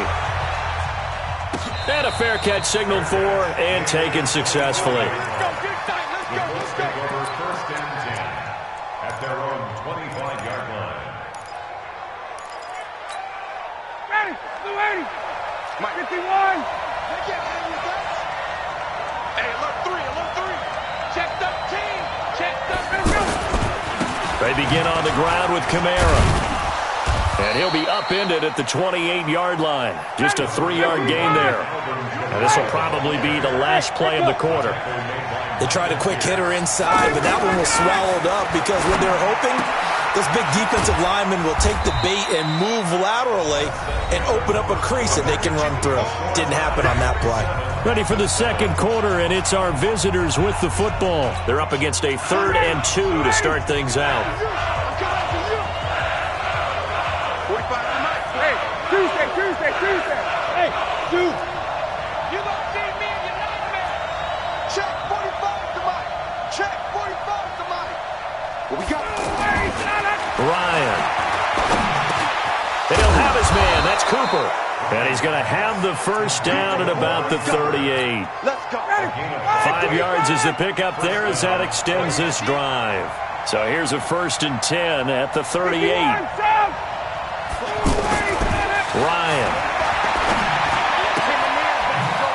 Speaker 1: And a fair catch signaled for and taken successfully.
Speaker 3: First and 10 at their own 25-yard line.
Speaker 4: Ready, blue 80. Mike 51. Hey, alert 3. Checked up team. Checked up. Let's go.
Speaker 1: They begin on the ground with Kamara. And he'll be upended at the 28-yard line. Just a 3-yard gain there. And this will probably be the last play of the quarter.
Speaker 2: They tried a quick hitter inside, but that one was swallowed up because when they're hoping, those big defensive linemen will take the bait and move laterally and open up a crease that they can run through. Didn't happen on that play.
Speaker 1: Ready for the second quarter, and it's our visitors with the football. They're up against a 3rd and 2 to start things out.
Speaker 4: Hey, Tuesday. Hey, dude. You don't see me in your nightmare. Check 45 to Mike. Check 45 to Mike. What we got?
Speaker 1: Ryan. And he'll have his man. That's Cooper. And he's going to have the first down at about the 38.
Speaker 4: Let's go.
Speaker 1: 5 yards is the pickup there as that extends this drive. So here's a 1st and 10 at the 38. Ryan.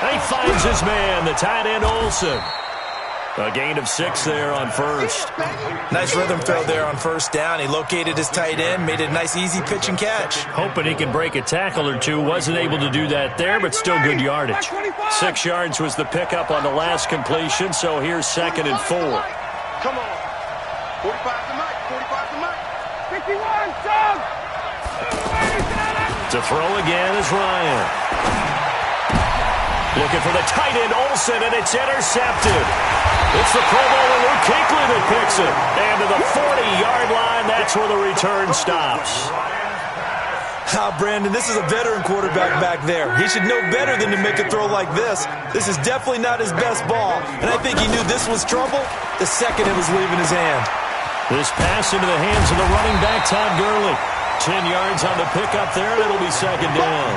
Speaker 1: And he finds his man, the tight end Olsen. A gain of 6 there on first.
Speaker 2: Nice rhythm throw there on first down. He located his tight end, made it a nice easy pitch and catch.
Speaker 1: Hoping he can break a tackle or two. Wasn't able to do that there, but still good yardage. 6 yards was the pickup on the last completion, so here's 2nd and 4.
Speaker 4: Come on. 45 to Mike. 45 to Mike. 51, Doug.
Speaker 1: To throw again is Ryan. Looking for the tight end Olsen, and it's intercepted. It's the Pro Bowler Luke Kuechly that picks it. And to the 40-yard line, that's where the return stops.
Speaker 2: Brandon, this is a veteran quarterback back there. He should know better than to make a throw like this. This is definitely not his best ball, and I think he knew this was trouble the second it was leaving his hand.
Speaker 1: This pass into the hands of the running back, Todd Gurley. 10 yards on the pickup there, and it'll be 2nd down.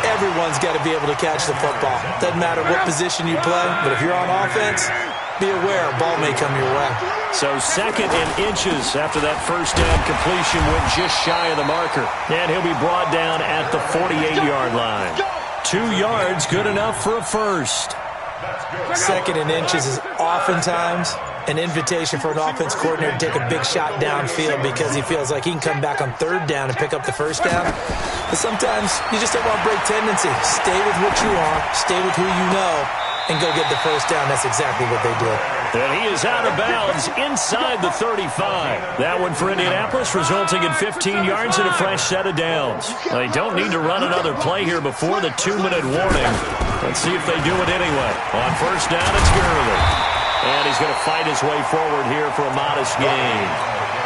Speaker 2: Everyone's got to be able to catch the football. Doesn't matter what position you play, but if you're on offense, be aware a ball may come your way.
Speaker 1: So 2nd and inches after that first down completion went just shy of the marker. And he'll be brought down at the 48-yard line. 2 yards, good enough for a first.
Speaker 2: 2nd and inches is oftentimes an invitation for an offense coordinator to take a big shot downfield because he feels like he can come back on 3rd down and pick up the first down. But sometimes you just don't want to break tendency. Stay with what you are, stay with who you know, and go get the first down. That's exactly what they did.
Speaker 1: And he is out of bounds inside the 35. That one for Indianapolis, resulting in 15 yards and a fresh set of downs. They don't need to run another play here before the 2-minute warning. Let's see if they do it anyway. On first down, it's Gurley.
Speaker 5: And he's going to fight his way forward here for a modest gain.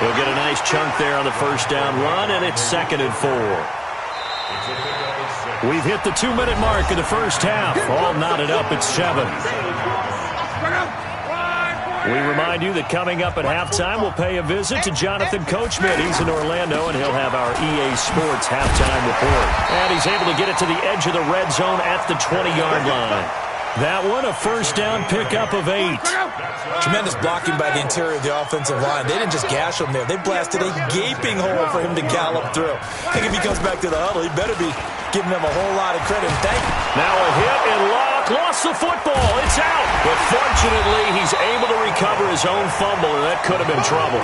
Speaker 5: He'll get a nice chunk there on the first down run, and it's 2nd and 4. We've hit the 2-minute mark in the first half. All knotted up at 7. We remind you that coming up at halftime, we'll pay a visit to Jonathan Coachman. He's in Orlando, and he'll have our EA Sports halftime report. And he's able to get it to the edge of the red zone at the 20-yard line. That one, a first down pickup of 8.
Speaker 2: Tremendous blocking by the interior of the offensive line. They didn't just gash him there. They blasted a gaping hole for him to gallop through. I think if he comes back to the huddle, he better be giving them a whole lot of credit.
Speaker 5: Now a hit and Locke lost the football. It's out. But fortunately, he's able to recover his own fumble, and that could have been trouble.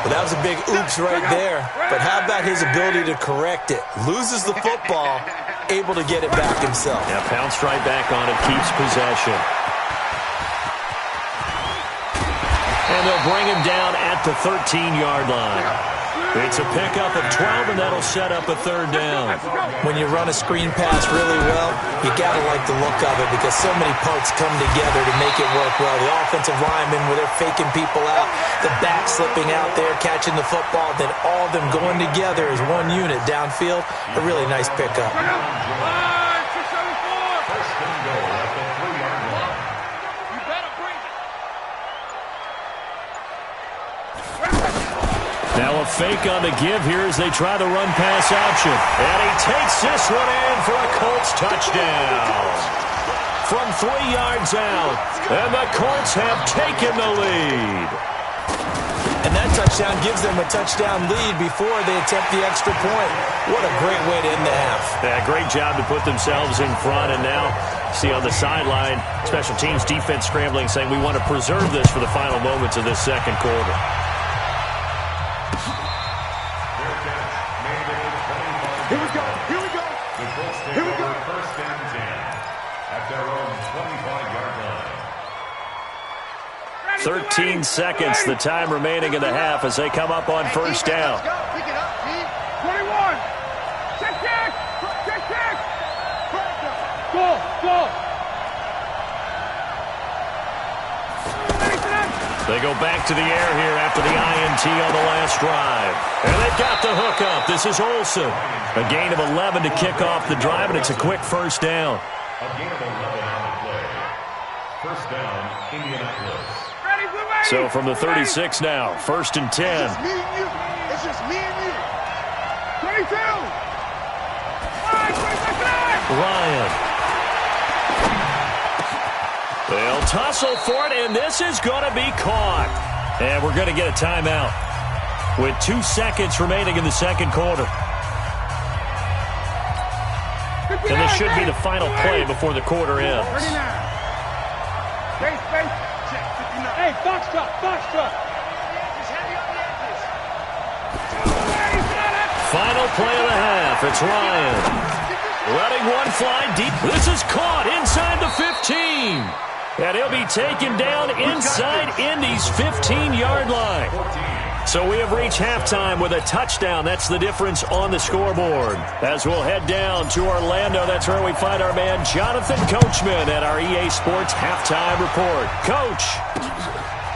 Speaker 2: But that was a big oops right there. But how about his ability to correct it? Loses the football, able to get it back himself.
Speaker 5: Yeah, pounced right back on it, keeps possession. And they'll bring him down at the 13-yard line. It's a pickup of 12, and that'll set up a 3rd down.
Speaker 2: When you run a screen pass really well, you got to like the look of it because so many parts come together to make it work well. The offensive linemen, where they're faking people out, the back slipping out there, catching the football, then all of them going together as one unit downfield. A really nice pickup.
Speaker 5: Now a fake on the give here as they try the run-pass option. And he takes this one in for a Colts touchdown. From 3 yards out. And the Colts have taken the lead.
Speaker 2: And that touchdown gives them a touchdown lead before they attempt the extra point. What a great way to end the half.
Speaker 5: Yeah, great job to put themselves in front. And now, see on the sideline, special teams defense scrambling, saying we want to preserve this for the final moments of this second quarter.
Speaker 4: Here we go. Here we go. Here we go.
Speaker 3: First and 10 at their own 25-yard line.
Speaker 5: 13 seconds, the time remaining in the half as they come up on first down.
Speaker 4: Pick it up, 21. Check, check. Check, check. Go.
Speaker 5: They go back to the air here after the INT on the last drive. And they've got the hook up. This is Olsen. A gain of 11 to kick off the drive, and it's a quick first down.
Speaker 3: A gain of 11 on the play. First down, Indianapolis.
Speaker 5: So from the 36 now, 1st and 10.
Speaker 4: It's just me and you. It's just me and you. 22.
Speaker 5: Ryan. They'll tussle for it, and this is going to be caught. And we're going to get a timeout with 2 seconds remaining in the second quarter. And this should be the final play before the quarter ends.
Speaker 4: 39. Space. Check. 59. Hey, box truck.
Speaker 5: Final play of the half. It's Ryan. Letting one fly deep. This is caught inside the 15. And he'll be taken down inside Indy's 15-yard line. So we have reached halftime with a touchdown. That's the difference on the scoreboard. As we'll head down to Orlando, that's where we find our man Jonathan Coachman at our EA Sports halftime report. Coach,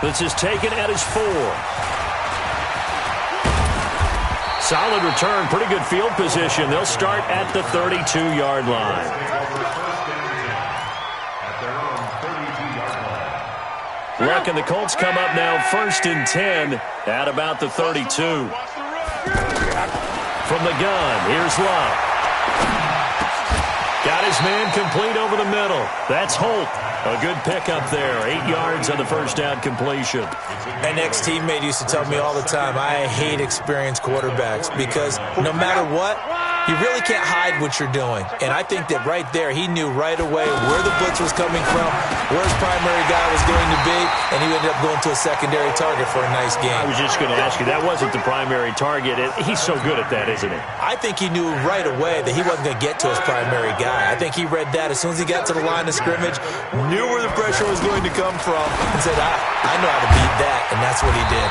Speaker 5: this is taken at his 4. Solid return, pretty good field position. They'll start at the 32-yard line. Luck and the Colts come up now 1st and 10 at about the 32. From the gun, here's Luck. Got his man complete over the middle. That's Holt. A good pickup there. 8 yards on the first down completion.
Speaker 2: An ex-teammate used to tell me all the time, I hate experienced quarterbacks because no matter what, you really can't hide what you're doing. And I think that right there, he knew right away where the blitz was coming from, where his primary guy was going to be, and he ended up going to a secondary target for a nice game.
Speaker 5: I was just going to ask you, that wasn't the primary target. He's so good at that, isn't he?
Speaker 2: I think he knew right away that he wasn't going to get to his primary guy. I think he read that as soon as he got to the line of scrimmage, knew where the pressure was going to come from, and said, I know how to beat that, and that's what he did.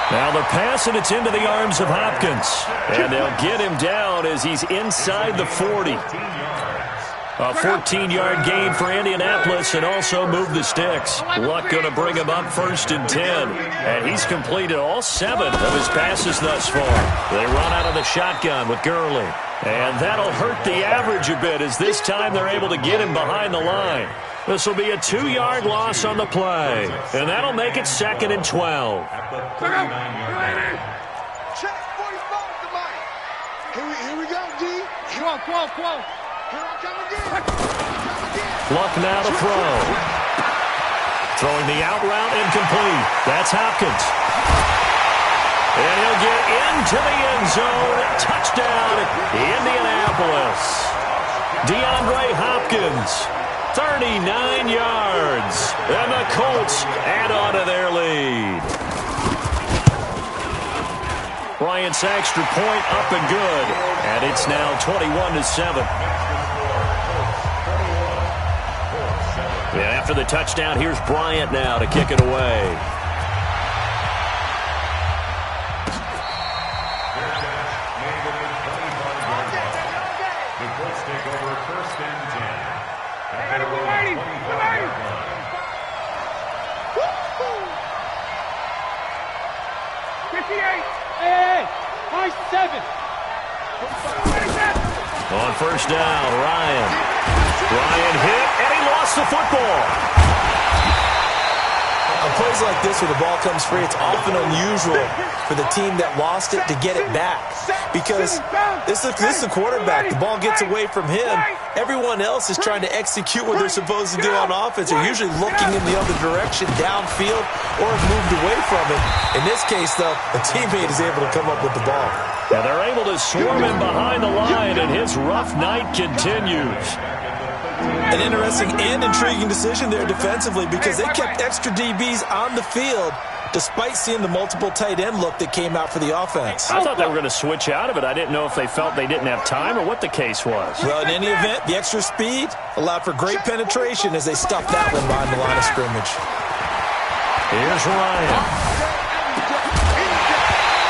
Speaker 5: Now the pass, and it's into the arms of Hopkins. And they'll get him down as he's inside the 40. A 14-yard gain for Indianapolis and also moved the sticks. Luck going to bring him up 1st and 10. And he's completed all 7 of his passes thus far. They run out of the shotgun with Gurley. And that'll hurt the average a bit as this time they're able to get him behind the line. This will be a 2-yard loss on the play. And that'll make it 2nd and 12.
Speaker 4: Check 45 to Mike. Here we go, D. Come on. Here I come again.
Speaker 5: Luck now to throw. Throwing the out route incomplete. That's Hopkins. And he'll get into the end zone. Touchdown, Indianapolis. DeAndre Hopkins, 39 yards. And the Colts add on to their lead. Bryant's extra point up and good. And it's now 21-7. And after the touchdown, here's Bryant now to kick it away.
Speaker 3: The Colts take over 1st and 10. At their own 25-yard line.
Speaker 4: 58. Hey, nice 7.
Speaker 5: On 1st down, Ryan hit, and he lost the football.
Speaker 2: On plays like this where the ball comes free, it's often unusual for the team that lost it to get it back. Because this is the quarterback. The ball gets away from him. Everyone else is trying to execute what they're supposed to do on offense. They're usually looking in the other direction, downfield, or have moved away from it. In this case, though, a teammate is able to come up with the ball.
Speaker 5: And they're able to swarm him behind the line, and his rough night continues.
Speaker 2: An interesting and intriguing decision there defensively because they kept extra DBs on the field despite seeing the multiple tight end look that came out for the offense.
Speaker 5: I thought they were going to switch out of it. I didn't know if they felt they didn't have time or what the case was.
Speaker 2: Well, in any event, the extra speed allowed for great penetration as they stuffed that one behind the line of scrimmage.
Speaker 5: Here's Ryan.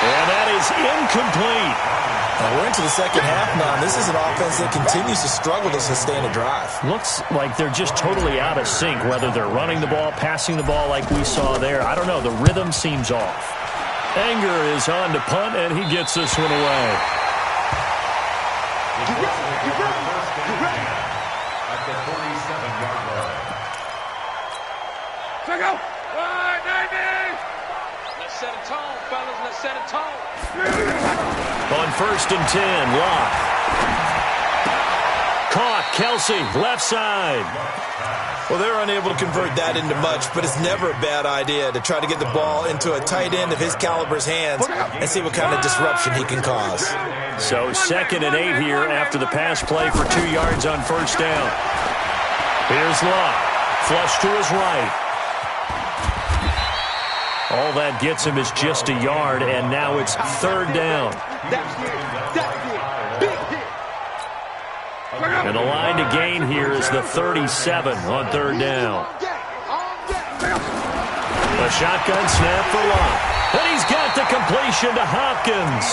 Speaker 5: And that is incomplete.
Speaker 2: Now we're into the second half now, and this is an offense that continues to struggle to sustain a drive.
Speaker 5: Looks like they're just totally out of sync, whether they're running the ball, passing the ball like we saw there. I don't know. The rhythm seems off. Anger is on to punt, and he gets this one away.
Speaker 3: At the 47-yard line.
Speaker 4: Check out. 190. Let's set a tone, fellas. Let's set a tone.
Speaker 5: On 1st and 10, Locke. Caught, Kelsey, left side.
Speaker 2: Well, they're unable to convert that into much, but it's never a bad idea to try to get the ball into a tight end of his caliber's hands and see what kind of disruption he can cause.
Speaker 5: So 2nd and 8 here after the pass play for 2 yards on 1st down. Here's Locke. Flush to his right. All that gets him is just a yard, and now it's 3rd down. And the line to gain here is the 37 on 3rd down. A shotgun snap for Locke. And he's got the completion to Hopkins.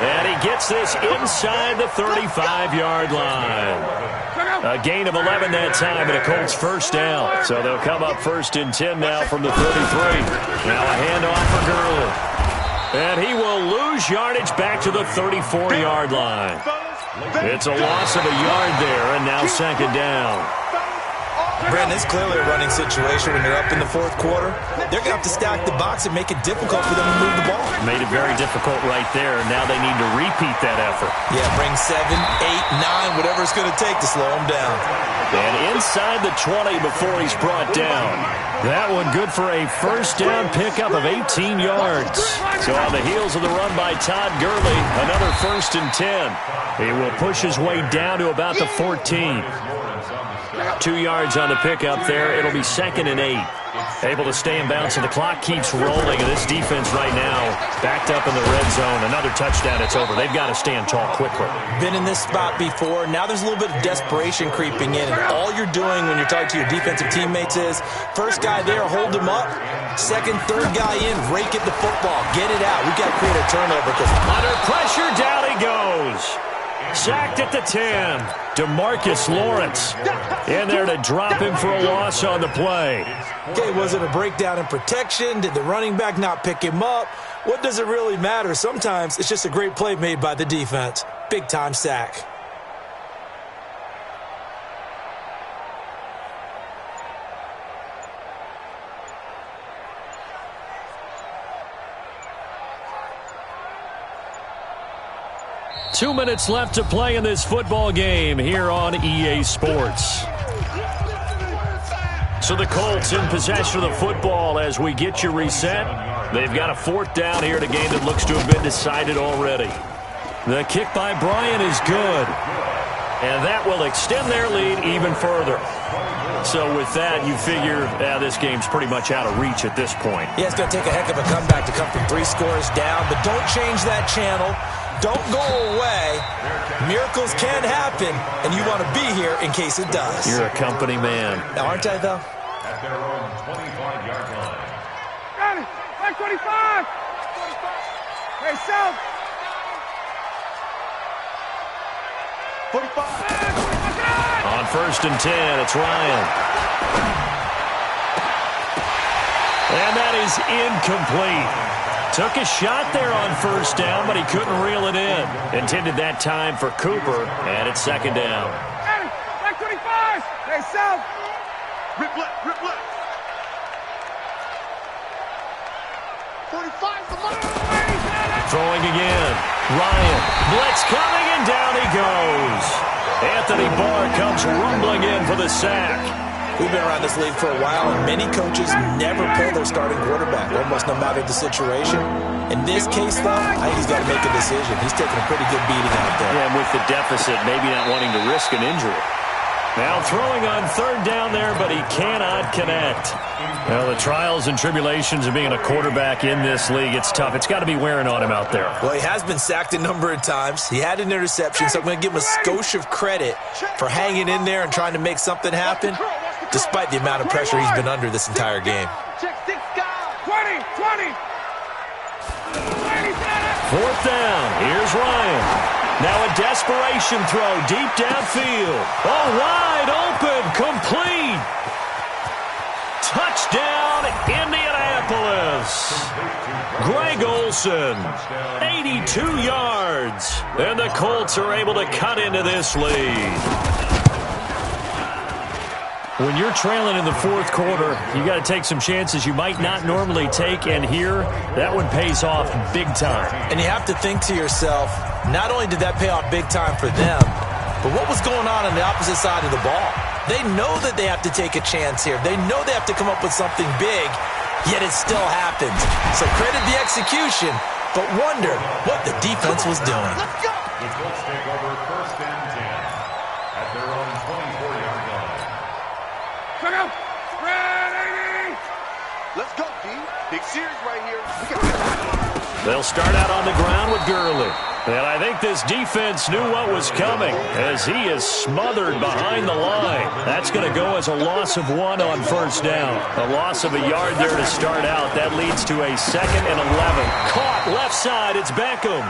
Speaker 5: And he gets this inside the 35-yard line. A gain of 11 that time, and a Colts 1st down. So they'll come up 1st and 10 now from the 33. Now a handoff for Gurley. And he will lose yardage back to the 34-yard line. It's a loss of a yard there, and now 2nd down.
Speaker 2: Brandon, it's clearly a running situation when you're up in the 4th quarter. They're going to have to stack the box and make it difficult for them to move the ball.
Speaker 5: Made it very difficult right there. Now they need to repeat that effort.
Speaker 2: Yeah, bring 7, 8, 9, whatever it's going to take to slow them down.
Speaker 5: And inside the 20 before he's brought down. That one good for a 1st down pickup of 18 yards. So on the heels of the run by Todd Gurley, another 1st and 10. He will push his way down to about the 14. 2 yards on the pickup there. It'll be 2nd and 8. Able to stay in bounds, and the clock keeps rolling. And this defense right now backed up in the red zone. Another touchdown, it's over. They've got to stand tall quickly.
Speaker 2: Been in this spot before. Now there's a little bit of desperation creeping in. And all you're doing when you're talking to your defensive teammates is, first guy there, hold him up. Second, third guy in, rake at the football. Get it out. We've got to create a turnover.
Speaker 5: Under pressure, down he goes. Sacked at the 10. DeMarcus Lawrence in there to drop him for a loss on the play.
Speaker 2: Okay, was it a breakdown in protection? Did the running back not pick him up? What does it really matter? Sometimes it's just a great play made by the defense. Big-time sack.
Speaker 5: Two minutes left to play in this football game here on EA Sports. So the Colts in possession of the football as we get you reset. They've got a fourth down here in a game that looks to have been decided already. The kick by Bryant is good. And that will extend their lead even further. So with that, you figure this game's pretty much out of reach at this point.
Speaker 2: Yeah, it's going to take a heck of a comeback to come from 3 scores down. But don't change that channel. Don't go away. Miracles can happen, and you want to be here in case it does.
Speaker 5: You're a company man.
Speaker 2: Aren't I, though?
Speaker 3: At their own 25-yard line.
Speaker 4: Got it. Back 25. Hey, South. 45.
Speaker 5: On 1st and 10, it's Ryan. And that is incomplete. Took a shot there on 1st down, but he couldn't reel it in. Intended that time for Cooper, and it's 2nd down.
Speaker 4: Back 25. Hey, South. Rip left, rip left. 45 for Mike.
Speaker 5: Throwing again. Ryan. Blitz coming, and down he goes. Anthony Barr comes rumbling in for the sack.
Speaker 2: We've been around this league for a while, and many coaches never pull their starting quarterback, almost no matter the situation. In this case, though, I think he's got to make a decision. He's taking a pretty good beating out there.
Speaker 5: Yeah, and with the deficit, maybe not wanting to risk an injury. Now throwing on 3rd down there, but he cannot connect. Well, the trials and tribulations of being a quarterback in this league, it's tough. It's got to be wearing on him out there.
Speaker 2: Well, he has been sacked a number of times. He had an interception, so I'm going to give him a skosh of credit for hanging in there and trying to make something happen, despite the amount of pressure he's been under this entire game.
Speaker 4: Check 6 guys. 20.
Speaker 5: 4th down. Here's Ryan. Now a desperation throw deep downfield. Oh, wide open. Complete. Touchdown, Indianapolis. Greg Olsen, 82 yards. And the Colts are able to cut into this lead. When you're trailing in the 4th quarter, you got to take some chances you might not normally take, and here, that one pays off big time.
Speaker 2: And you have to think to yourself, not only did that pay off big time for them, but what was going on the opposite side of the ball? They know that they have to take a chance here. They know they have to come up with something big, yet it still happens. So credit the execution, but wonder what the defense was doing.
Speaker 3: The Colts take over 1st and 10 at their own 24-yard line.
Speaker 4: Check out. Ready. Let's go, D. Big series right here.
Speaker 5: They'll start out on the ground with Gurley. And I think this defense knew what was coming as he is smothered behind the line. That's going to go as a loss of 1 on 1st down. A loss of a yard there to start out. That leads to a 2nd and 11. Caught left side. It's Beckham.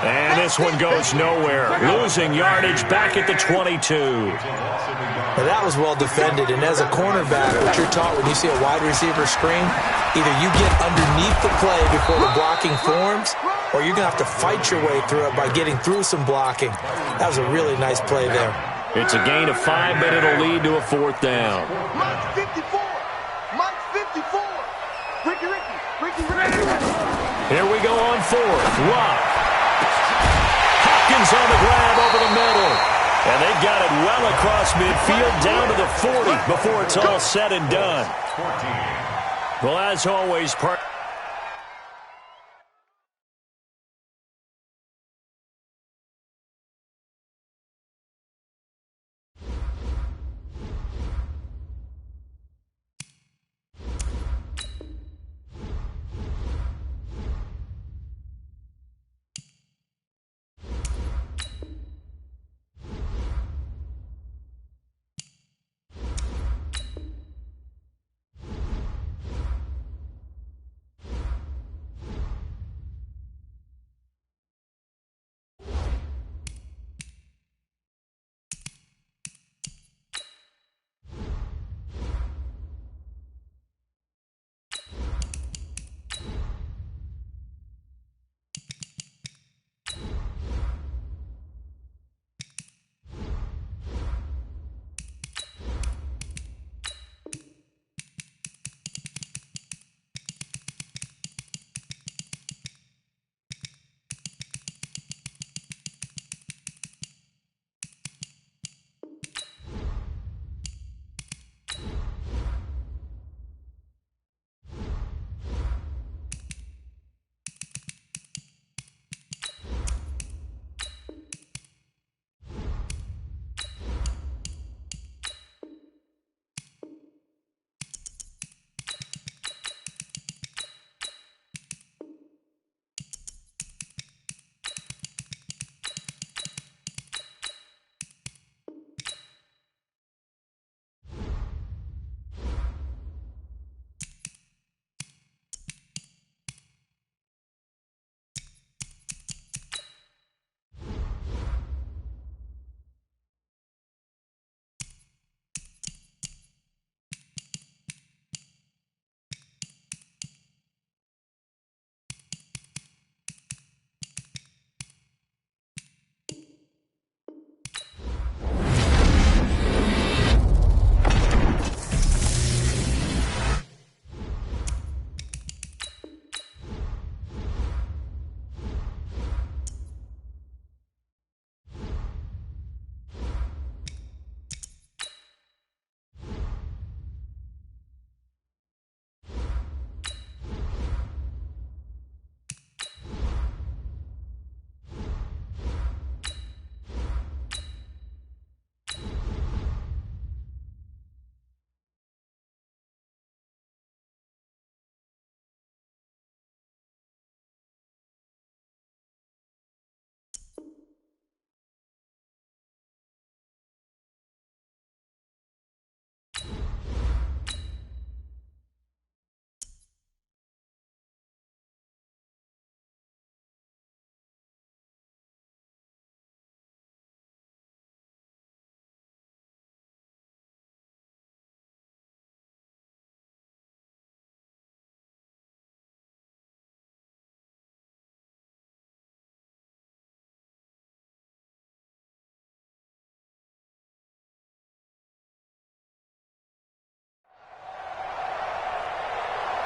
Speaker 5: And this one goes nowhere. Losing yardage back at the 22.
Speaker 2: Now that was well defended, and as a cornerback, what you're taught when you see a wide receiver screen, either you get underneath the play before the blocking forms, or you're going to have to fight your way through it by getting through some blocking. That was a really nice play there.
Speaker 5: It's a gain of 5, but it'll lead to a 4th down.
Speaker 4: Mike's 54. Mike's 54. Ricky.
Speaker 5: Here we go on 4th. Lock. Hopkins on the grab over the middle. And they got it well across midfield down to the 40 before it's all said and done. Well, as always,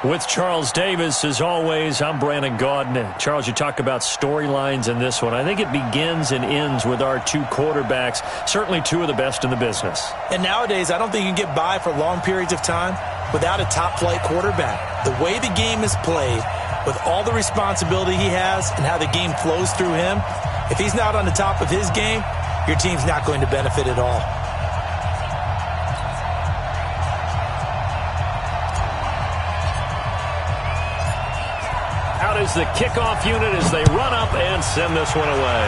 Speaker 5: With Charles Davis, as always, I'm Brandon Gaudin. Charles, you talk about storylines in this one. I think it begins and ends with our two quarterbacks, certainly two of the best in the business.
Speaker 2: And nowadays, I don't think you can get by for long periods of time without a top-flight quarterback. The way the game is played, with all the responsibility he has and how the game flows through him, if he's not on the top of his game, your team's not going to benefit at all.
Speaker 5: Out is the kickoff unit as they run up and send this one away.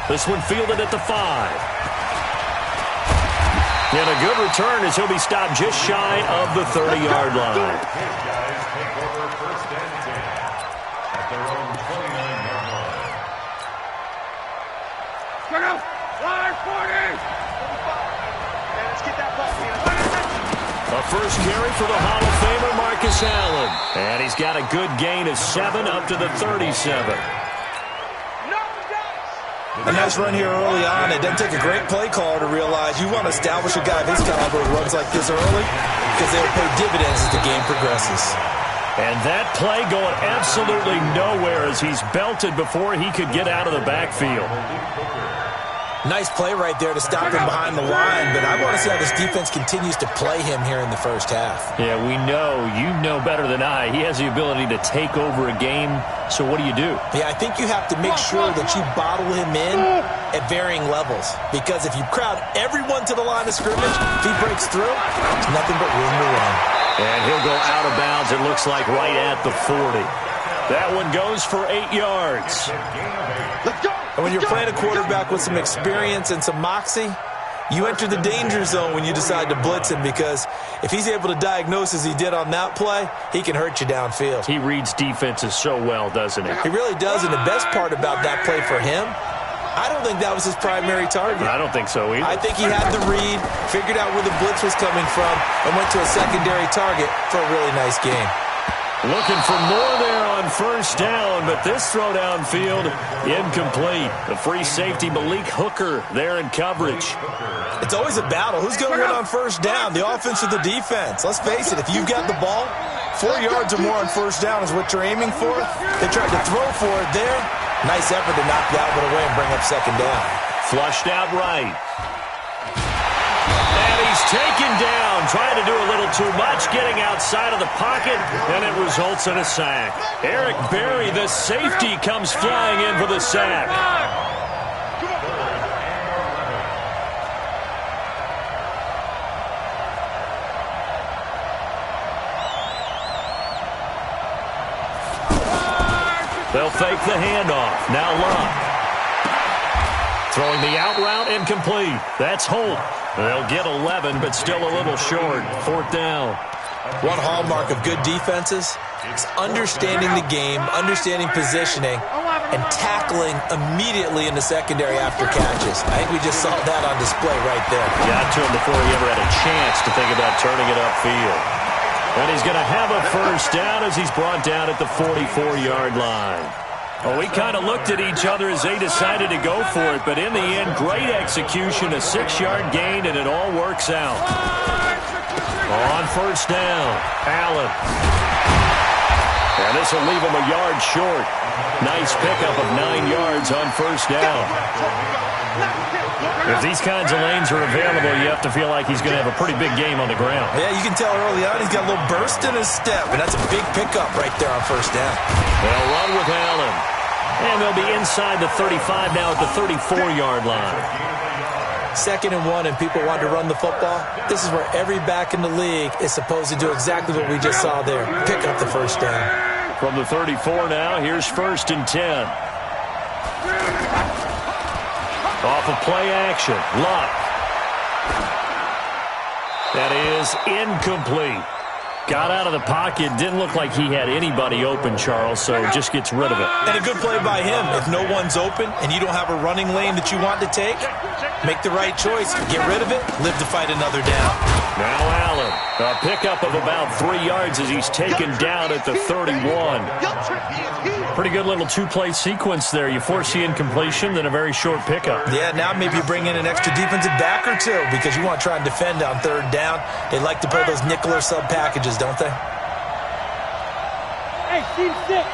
Speaker 5: This one fielded at the 5. And a good return as he'll be stopped just shy of the 30-yard line.
Speaker 3: Guys take over first and 10 at their own 29-yard line.
Speaker 4: Go, go. Line 40. Let's get that ball.
Speaker 5: A first carry for the Hall of Famer Marcus Allen. And he's got a good gain of 7 up to the 37.
Speaker 2: A nice run here early on. It doesn't take a great play caller to realize you want to establish a guy of his caliber who runs like this early because they'll pay dividends as the game progresses.
Speaker 5: And that play going absolutely nowhere as he's belted before he could get out of the backfield.
Speaker 2: Nice play right there to stop him behind the line, but I want to see how this defense continues to play him here in the first half.
Speaker 5: Yeah, we know. You know better than I. He has the ability to take over a game, so what do you do?
Speaker 2: Yeah, I think you have to make sure that you bottle him in at varying levels, because if you crowd everyone to the line of scrimmage, if he breaks through, there's nothing but room to run.
Speaker 5: And he'll go out of bounds, it looks like, right at the 40. That one goes for 8 yards.
Speaker 2: Let's go. And when you're playing a quarterback with some experience and some moxie, you enter the danger zone when you decide to blitz him, because if he's able to diagnose as he did on that play, he can hurt you downfield.
Speaker 5: He reads defenses so well, doesn't he?
Speaker 2: He really does, and the best part about that play for him, I don't think that was his primary target.
Speaker 5: I don't think so either.
Speaker 2: I think he had the read, figured out where the blitz was coming from, and went to a secondary target for a really nice game.
Speaker 5: Looking for more there on first down, but this throw downfield incomplete. The free safety, Malik Hooker, there in coverage.
Speaker 2: It's always a battle. Who's going to win on first down, the offense or the defense? Let's face it, if you've got the ball, 4 yards or more on first down is what you're aiming for. They tried to throw for it there. Nice effort to knock that one away and bring up second down.
Speaker 5: Flushed out right. And he's taken down, trying to do a little too much, getting outside of the pocket, and it results in a sack. Eric Berry, the safety, comes flying in for the sack. They'll fake the handoff. Now Locke. Throwing the out route, incomplete. That's Holt. They'll get 11, but still a little short. Fourth down.
Speaker 2: One hallmark of good defenses is understanding the game, understanding positioning, and tackling immediately in the secondary after catches. I think we just saw that on display right there.
Speaker 5: Got to him before he ever had a chance to think about turning it upfield. And he's going to have a first down as he's brought down at the 44-yard line. Well, we kind of looked at each other as they decided to go for it, but in the end, great execution, a 6-yard gain, and it all works out. On first down, Allen. And this will leave him a yard short. Nice pickup of 9 yards on first down. If these kinds of lanes are available, you have to feel like he's going to have a pretty big game on the ground.
Speaker 2: Yeah, you can tell early on he's got a little burst in his step, and that's a big pickup right there on first down.
Speaker 5: They'll run with Allen. And they'll be inside the 35 now at the 34-yard line.
Speaker 2: 2nd and 1, and people want to run the football. This is where every back in the league is supposed to do exactly what we just saw there. Pick up the first down.
Speaker 5: From the 34 now, here's 1st and 10. Off of play action, Locke. That is incomplete. Got out of the pocket. Didn't look like he had anybody open, Charles, so just gets rid of it.
Speaker 2: And a good play by him. If no one's open and you don't have a running lane that you want to take, make the right choice. Get rid of it. Live to fight another down.
Speaker 5: Now Allen. A pickup of about 3 yards as he's taken down at the 31. Pretty good little two-play sequence there. You force the incompletion, then a very short pickup.
Speaker 2: Yeah, now maybe you bring in an extra defensive back or two because you want to try and defend on third down. They like to play those nickel or sub packages, don't they?
Speaker 4: Hey, team six.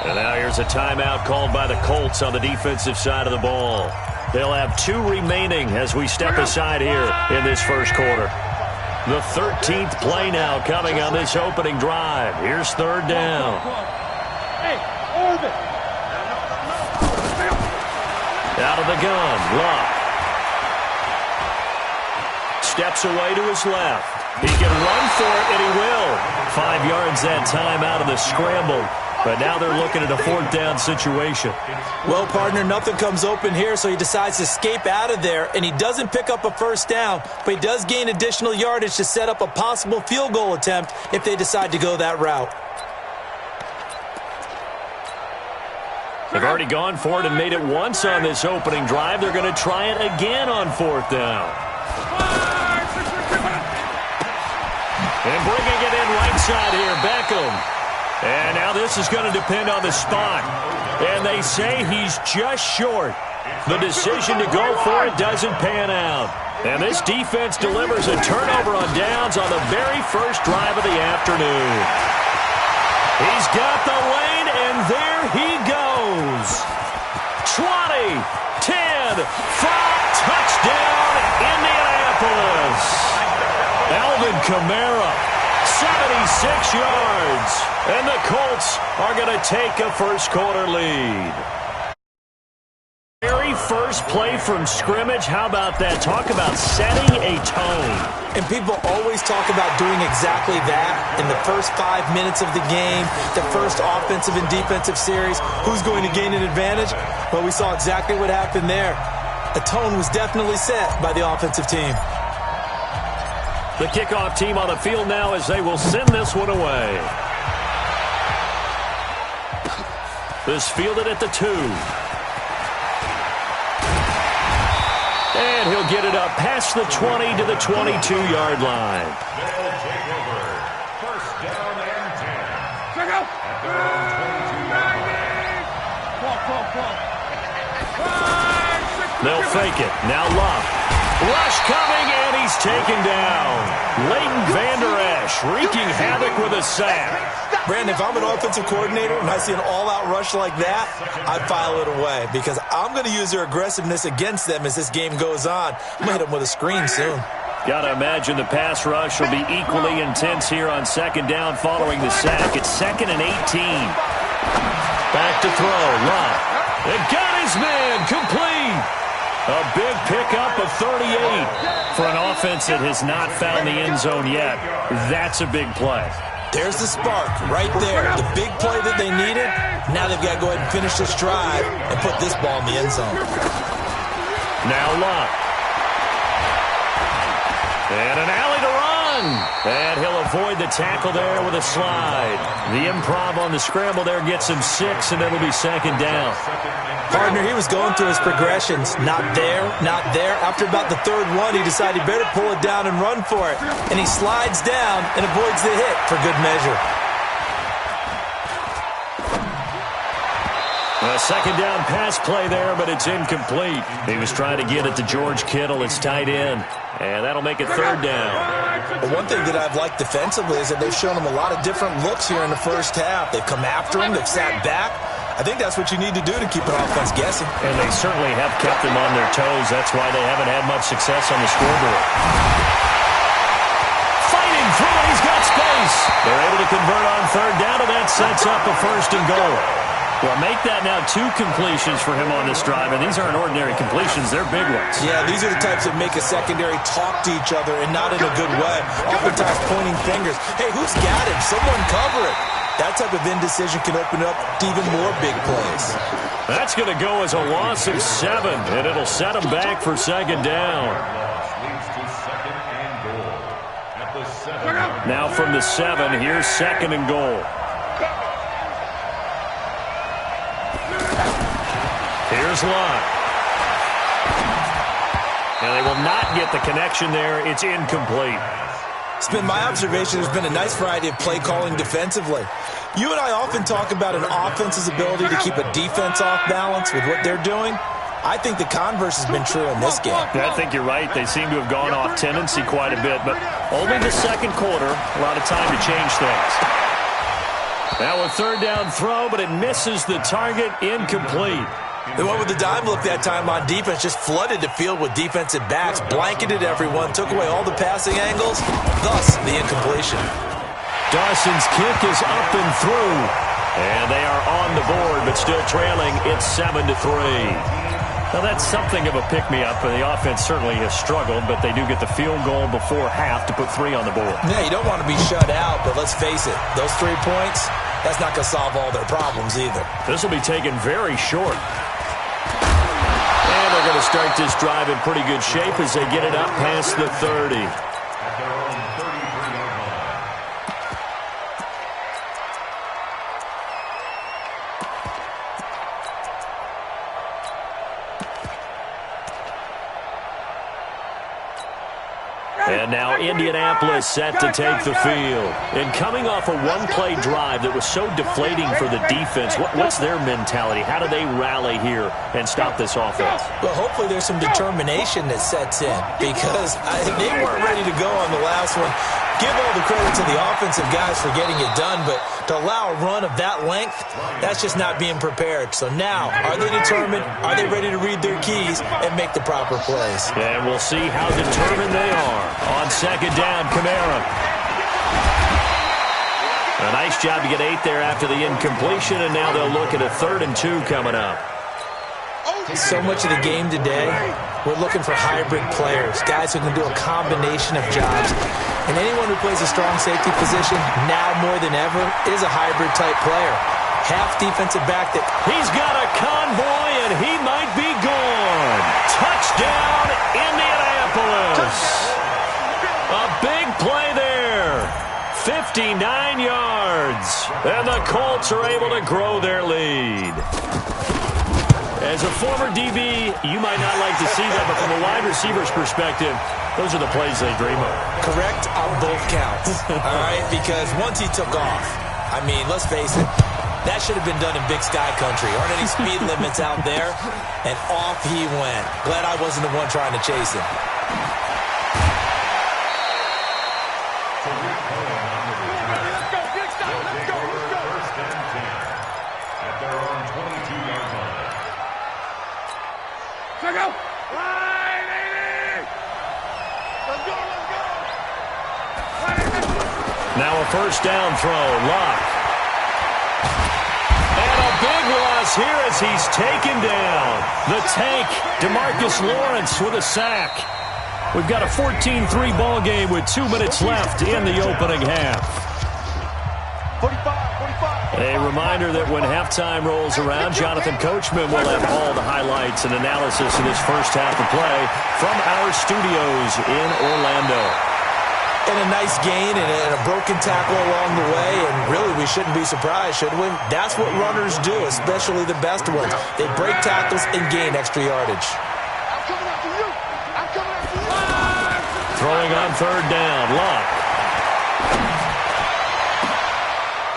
Speaker 5: And now here's a timeout called by the Colts on the defensive side of the ball. They'll have 2 remaining as we step aside here in this first quarter. The 13th play now coming on this opening drive. Here's third down.
Speaker 4: Hey, Irvin.
Speaker 5: Out of the gun, Luck. Steps away to his left. He can run for it, and he will. 5 yards that time out of the scramble. But now they're looking at a fourth down situation.
Speaker 2: Well, partner, nothing comes open here, so he decides to escape out of there, and he doesn't pick up a first down, but he does gain additional yardage to set up a possible field goal attempt if they decide to go that route.
Speaker 5: They've already gone for it and made it once on this opening drive. They're going to try it again on fourth down. And bringing it in right side here, Beckham. And now this is going to depend on the spot. And they say he's just short. The decision to go for it doesn't pan out. And this defense delivers a turnover on downs on the very first drive of the afternoon. He's got the lane, and there he goes. 20, 10, 5, touchdown, Indianapolis. Alvin Kamara, 76 yards. And the Colts are going to take a first quarter lead. Very first play from scrimmage. How about that? Talk about setting a tone.
Speaker 2: And people always talk about doing exactly that in the first 5 minutes of the game, the first offensive and defensive series. Who's going to gain an advantage? Well, we saw exactly what happened there. The tone was definitely set by the offensive team.
Speaker 5: The kickoff team on the field now as they will send this one away. This fielded at the 2. And he'll get it up past the 20 to the 22-yard line.
Speaker 3: They'll take over. First down and 10.
Speaker 4: Check out.
Speaker 3: At their own 22-yard line.
Speaker 5: They'll fake it. Now Luck. Rush coming, and he's taken down. Leighton Vander Esch wreaking havoc with a sack.
Speaker 2: Brandon, if I'm an offensive coordinator and I see an all-out rush like that, I'd file it away because I'm going to use their aggressiveness against them as this game goes on. I'm going to hit them with a screen soon.
Speaker 5: Got to imagine the pass rush will be equally intense here on second down following the sack. It's 2nd and 18. Back to throw. Luck. It got his man complete. A big pickup of 38 for an offense that has not found the end zone yet. That's a big play.
Speaker 2: There's the spark right there. The big play that they needed. Now they've got to go ahead and finish this drive and put this ball in the end zone.
Speaker 5: Now Luck. And an alley to run. And he'll avoid the tackle there with a slide. The improv on the scramble there gets him 6, and it'll be second down.
Speaker 2: Partner, he was going through his progressions. Not there, not there. After about the third one, he decided he better pull it down and run for it. And he slides down and avoids the hit for good measure.
Speaker 5: A second down pass play there, but it's incomplete. He was trying to get it to George Kittle, his tight end. And that'll make it third down.
Speaker 2: Well, one thing that I've liked defensively is that they've shown him a lot of different looks here in the first half. They've come after him. They've sat back. I think that's what you need to do to keep an offense guessing.
Speaker 5: And they certainly have kept them on their toes. That's why they haven't had much success on the scoreboard. Fighting through it. He's got space. They're able to convert on third down, and that sets up a first and goal. Well, make that now 2 completions for him on this drive, and these aren't ordinary completions. They're big ones.
Speaker 2: Yeah, these are the types that make a secondary talk to each other and not in a good way. Oftentimes pointing fingers. Hey, who's got him? Someone cover it. That type of indecision can open up to even more big plays.
Speaker 5: That's going to go as a loss of 7, and it'll set him back for second down.
Speaker 3: Leads to second and goal. At the 7.
Speaker 5: Now from the 7, here's 2nd and goal. Here's Locke. And they will not get the connection there. It's incomplete.
Speaker 2: It's been my observation there's been a nice variety of play calling defensively. You and I often talk about an offense's ability to keep a defense off balance with what they're doing. I think the converse has been true in this game.
Speaker 5: I think you're right. They seem to have gone off tendency quite a bit, but only the 2nd quarter. A lot of time to change things. Now a 3rd down throw, but it misses the target. Incomplete.
Speaker 2: They went with the dime look that time on defense, just flooded the field with defensive backs, blanketed everyone, took away all the passing angles, thus the incompletion.
Speaker 5: Dawson's kick is up and through, and they are on the board, but still trailing. It's 7-3. Now, that's something of a pick-me-up, and the offense certainly has struggled, but they do get the field goal before half to put 3 on the board.
Speaker 2: Yeah, you don't want to be shut out, but let's face it, those 3 points, that's not going to solve all their problems either.
Speaker 5: This will be taken very short. And they're going to start this drive in pretty good shape as they get it up past the 30. And now Indianapolis set to take the field. And coming off a one-play drive that was so deflating for the defense, what's their mentality? How do they rally here and stop this offense?
Speaker 2: Well, hopefully there's some determination that sets in because they weren't ready to go on the last one. Give all the credit to the offensive guys for getting it done, but to allow a run of that length, that's just not being prepared. So now, are they determined? Are they ready to read their keys and make the proper plays?
Speaker 5: And we'll see how determined they are. On 2nd down, Kamara. A nice job to get 8 there after the incompletion, and now they'll look at a 3rd and 2 coming up.
Speaker 2: So much of the game today, we're looking for hybrid players, guys who can do a combination of jobs. And anyone who plays a strong safety position, now more than ever, is a hybrid-type player. Half defensive back that...
Speaker 5: He's got a convoy, and he might be gone. Touchdown, Indianapolis. A big play there. 59 yards. And the Colts are able to grow their lead. As a former DB, you might not like to see that, but from a wide receiver's perspective, those are the plays they dream of.
Speaker 2: Correct on both counts, all right? Because once he took off, I mean, let's face it, that should have been done in Big Sky Country. Aren't any speed limits out there? And off he went. Glad I wasn't the one trying to chase him.
Speaker 5: Now a 1st down throw, Locke. And a big loss here as he's taken down. The tank, DeMarcus Lawrence with a sack. We've got a 14-3 ball game with 2 minutes left in the opening half.
Speaker 4: 45.
Speaker 5: A reminder that when halftime rolls around, Jonathan Coachman will have all the highlights and analysis of this first half of play from our studios in Orlando.
Speaker 2: And a nice gain and a broken tackle along the way, and really we shouldn't be surprised, should we? That's what runners do, especially the best ones. They break tackles and gain extra yardage.
Speaker 4: I'm coming after you. I'm coming after you.
Speaker 5: Throwing on 3rd down, Locke.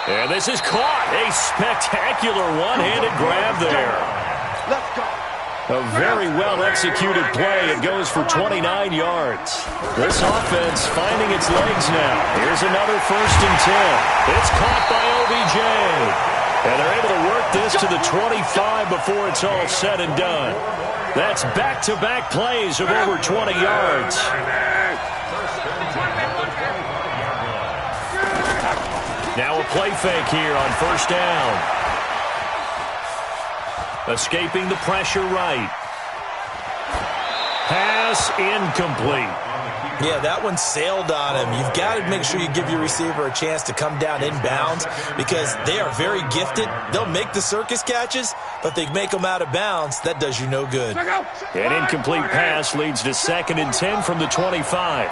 Speaker 5: And this is caught. A spectacular one-handed grab there.
Speaker 4: Let's go.
Speaker 5: A very well-executed play. It goes for 29 yards. This offense finding its legs now. Here's another 1st and 10. It's caught by OBJ. And they're able to work this to the 25 before it's all said and done. That's back-to-back plays of over 20 yards. Now a play fake here on 1st down. Escaping the pressure right. Pass incomplete.
Speaker 2: Yeah, that one sailed on him. You've got to make sure you give your receiver a chance to come down inbounds because they are very gifted. They'll make the circus catches, but they make them out of bounds. That does you no good.
Speaker 5: An incomplete pass leads to 2nd and 10 from the 25.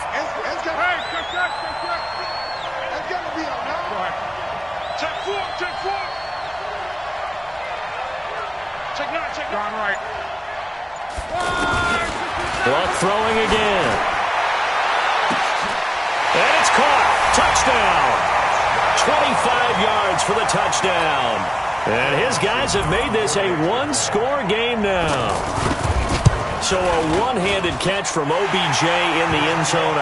Speaker 5: Clock throwing again. And it's caught. Touchdown. 25 yards for the touchdown. And his guys have made this a one-score game now. So a one-handed catch from OBJ in the end zone.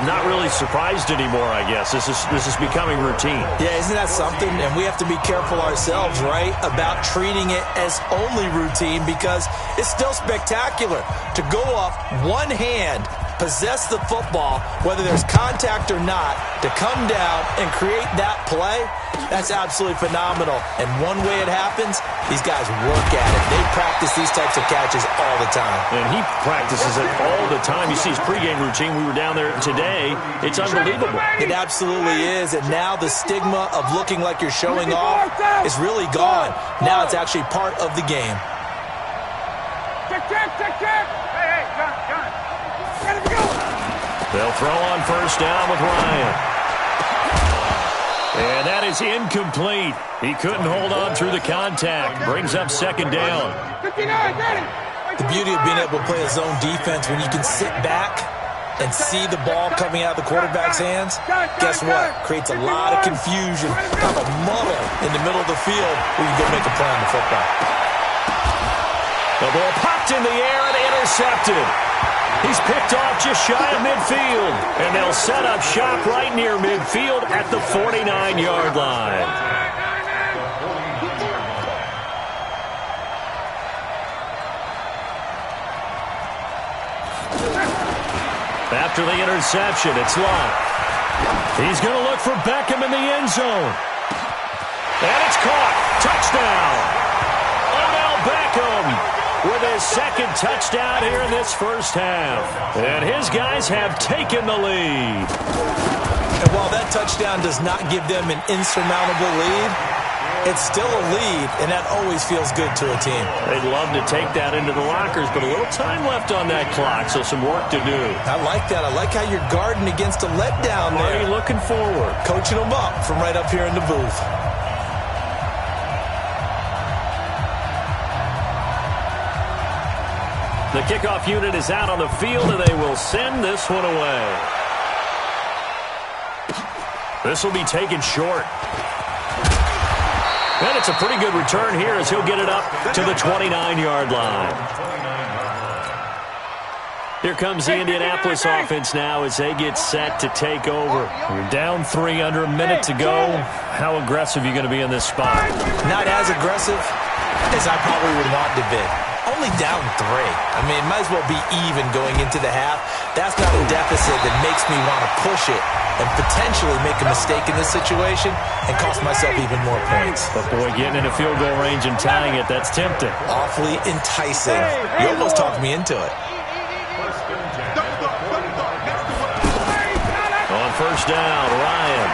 Speaker 5: Not really surprised anymore, I guess. This is becoming routine.
Speaker 2: Yeah, isn't that something? And we have to be careful ourselves, right, about treating it as only routine, because it's still spectacular to go off one hand, possess the football, whether there's contact or not, to come down and create that play. That's absolutely phenomenal. And one way it happens, these guys work at it. They practice these types of catches all the time.
Speaker 5: And he practices it all the time. You see his pregame routine. We were down there today. It's unbelievable.
Speaker 2: It absolutely is. And now the stigma of looking like you're showing off is really gone. Now it's actually part of the game.
Speaker 4: Check. Hey, John.
Speaker 5: They'll throw on first down with Ryan. And that is incomplete. He couldn't hold on through the contact. Brings up second down.
Speaker 4: 59, got it.
Speaker 2: The beauty of being able to play a zone defense when you can sit back and see the ball coming out of the quarterback's hands, guess what? Creates a lot of confusion, kind of a muddle in the middle of the field where you go make a play on the football.
Speaker 5: The ball popped in the air and intercepted. He's picked off just shy of midfield. And they'll set up shop right near midfield at the 49-yard line. After the interception, it's Locke. He's going to look for Beckham in the end zone. And it's caught. Touchdown. Odell Beckham with his second touchdown here in this first half. And his guys have taken the lead.
Speaker 2: And while that touchdown does not give them an insurmountable lead, it's still a lead, and that always feels good to a team.
Speaker 5: They'd love to take that into the lockers, but a little time left on that clock, so some work to do.
Speaker 2: I like that. I like how you're guarding against a letdown there.
Speaker 5: Already looking forward.
Speaker 2: Coaching them up from right up here in the booth.
Speaker 5: The kickoff unit is out on the field, and they will send this one away. This will be taken short. And it's a pretty good return here as he'll get it up to the 29-yard line. Here comes the Indianapolis offense now as they get set to take over. You're down 3 under a minute to go. How aggressive are you going to be in this spot?
Speaker 2: Not as aggressive as I probably would want to be. Only down 3. I mean, it might as well be even going into the half. That's not a deficit that makes me want to push it and potentially make a mistake in this situation and cost myself even more points.
Speaker 5: But boy, getting in a field goal range and tying it, that's tempting.
Speaker 2: Awfully enticing. You almost talked me into it.
Speaker 5: On first down, Ryan.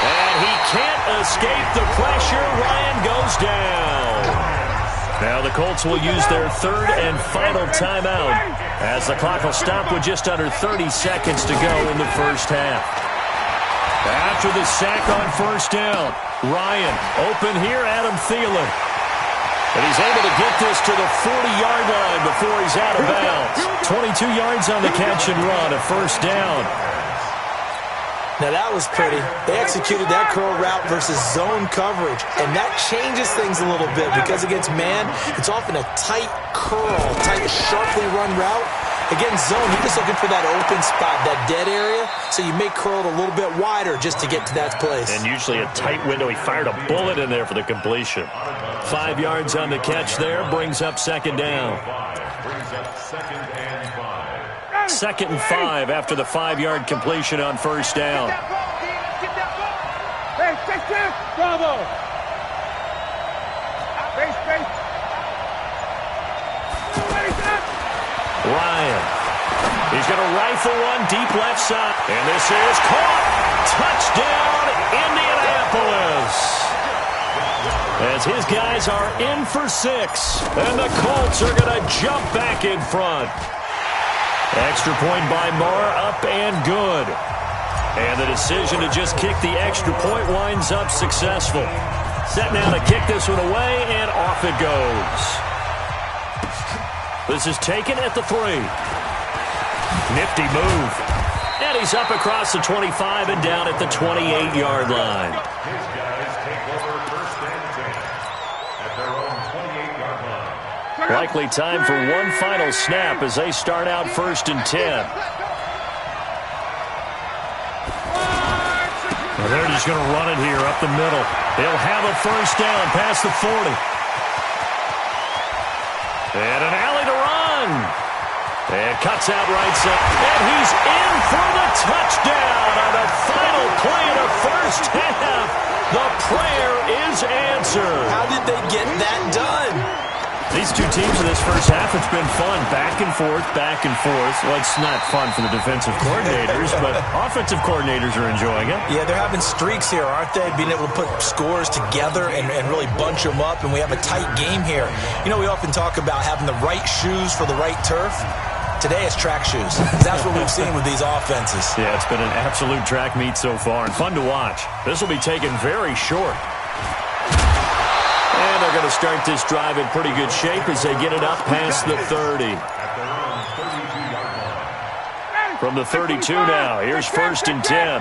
Speaker 5: And he can't escape the pressure. Ryan goes down. Now the Colts will use their third and final timeout as the clock will stop with just under 30 seconds to go in the first half. After the sack on first down, Ryan open here, Adam Thielen. And he's able to get this to the 40-yard line before he's out of bounds. 22 yards on the catch and run, a first down.
Speaker 2: Now that was pretty. They executed that curl route versus zone coverage, and that changes things a little bit because against man, it's often a tight curl, tight, sharply run route. Against zone, you're just looking for that open spot, that dead area, so you may curl it a little bit wider just to get to that place.
Speaker 5: And usually a tight window. He fired a bullet in there for the completion. 5 yards on the catch there, brings up second down. Second and 5 after the 5-yard completion on first down.
Speaker 4: Hey, check. Bravo. Base.
Speaker 5: Ryan. He's going to rifle one deep left side. And this is caught. Touchdown, Indianapolis. As his guys are in for 6. And the Colts are going to jump back in front. Extra point by Marr, up and good. And the decision to just kick the extra point winds up successful. Set now to kick this one away, and off it goes. This is taken at the 3. Nifty move. And he's up across the 25 and down at the 28-yard line.
Speaker 3: His guys take over first and 10 at their own 28-yard line.
Speaker 5: Likely time for one final snap as they start out first and 10. Well, they're just going to run it here up the middle. They'll have a first down past the 40. And an alley to run. And cuts out right side. And he's in for the touchdown on the final play of the first half. The prayer is answered.
Speaker 2: How did they get that done?
Speaker 5: These two teams in this first half, it's been fun. Back and forth, back and forth. Well, it's not fun for the defensive coordinators, but offensive coordinators are enjoying it.
Speaker 2: Yeah, they're having streaks here, aren't they? Being able to put scores together and really bunch them up, and we have a tight game here. You know, we often talk about having the right shoes for the right turf. Today it's track shoes. That's what we've seen with these offenses.
Speaker 5: Yeah, it's been an absolute track meet so far, and fun to watch. This will be taken very short. And they're going to start this drive in pretty good shape as they get it up past the 30. From the 32 now, here's first and 10.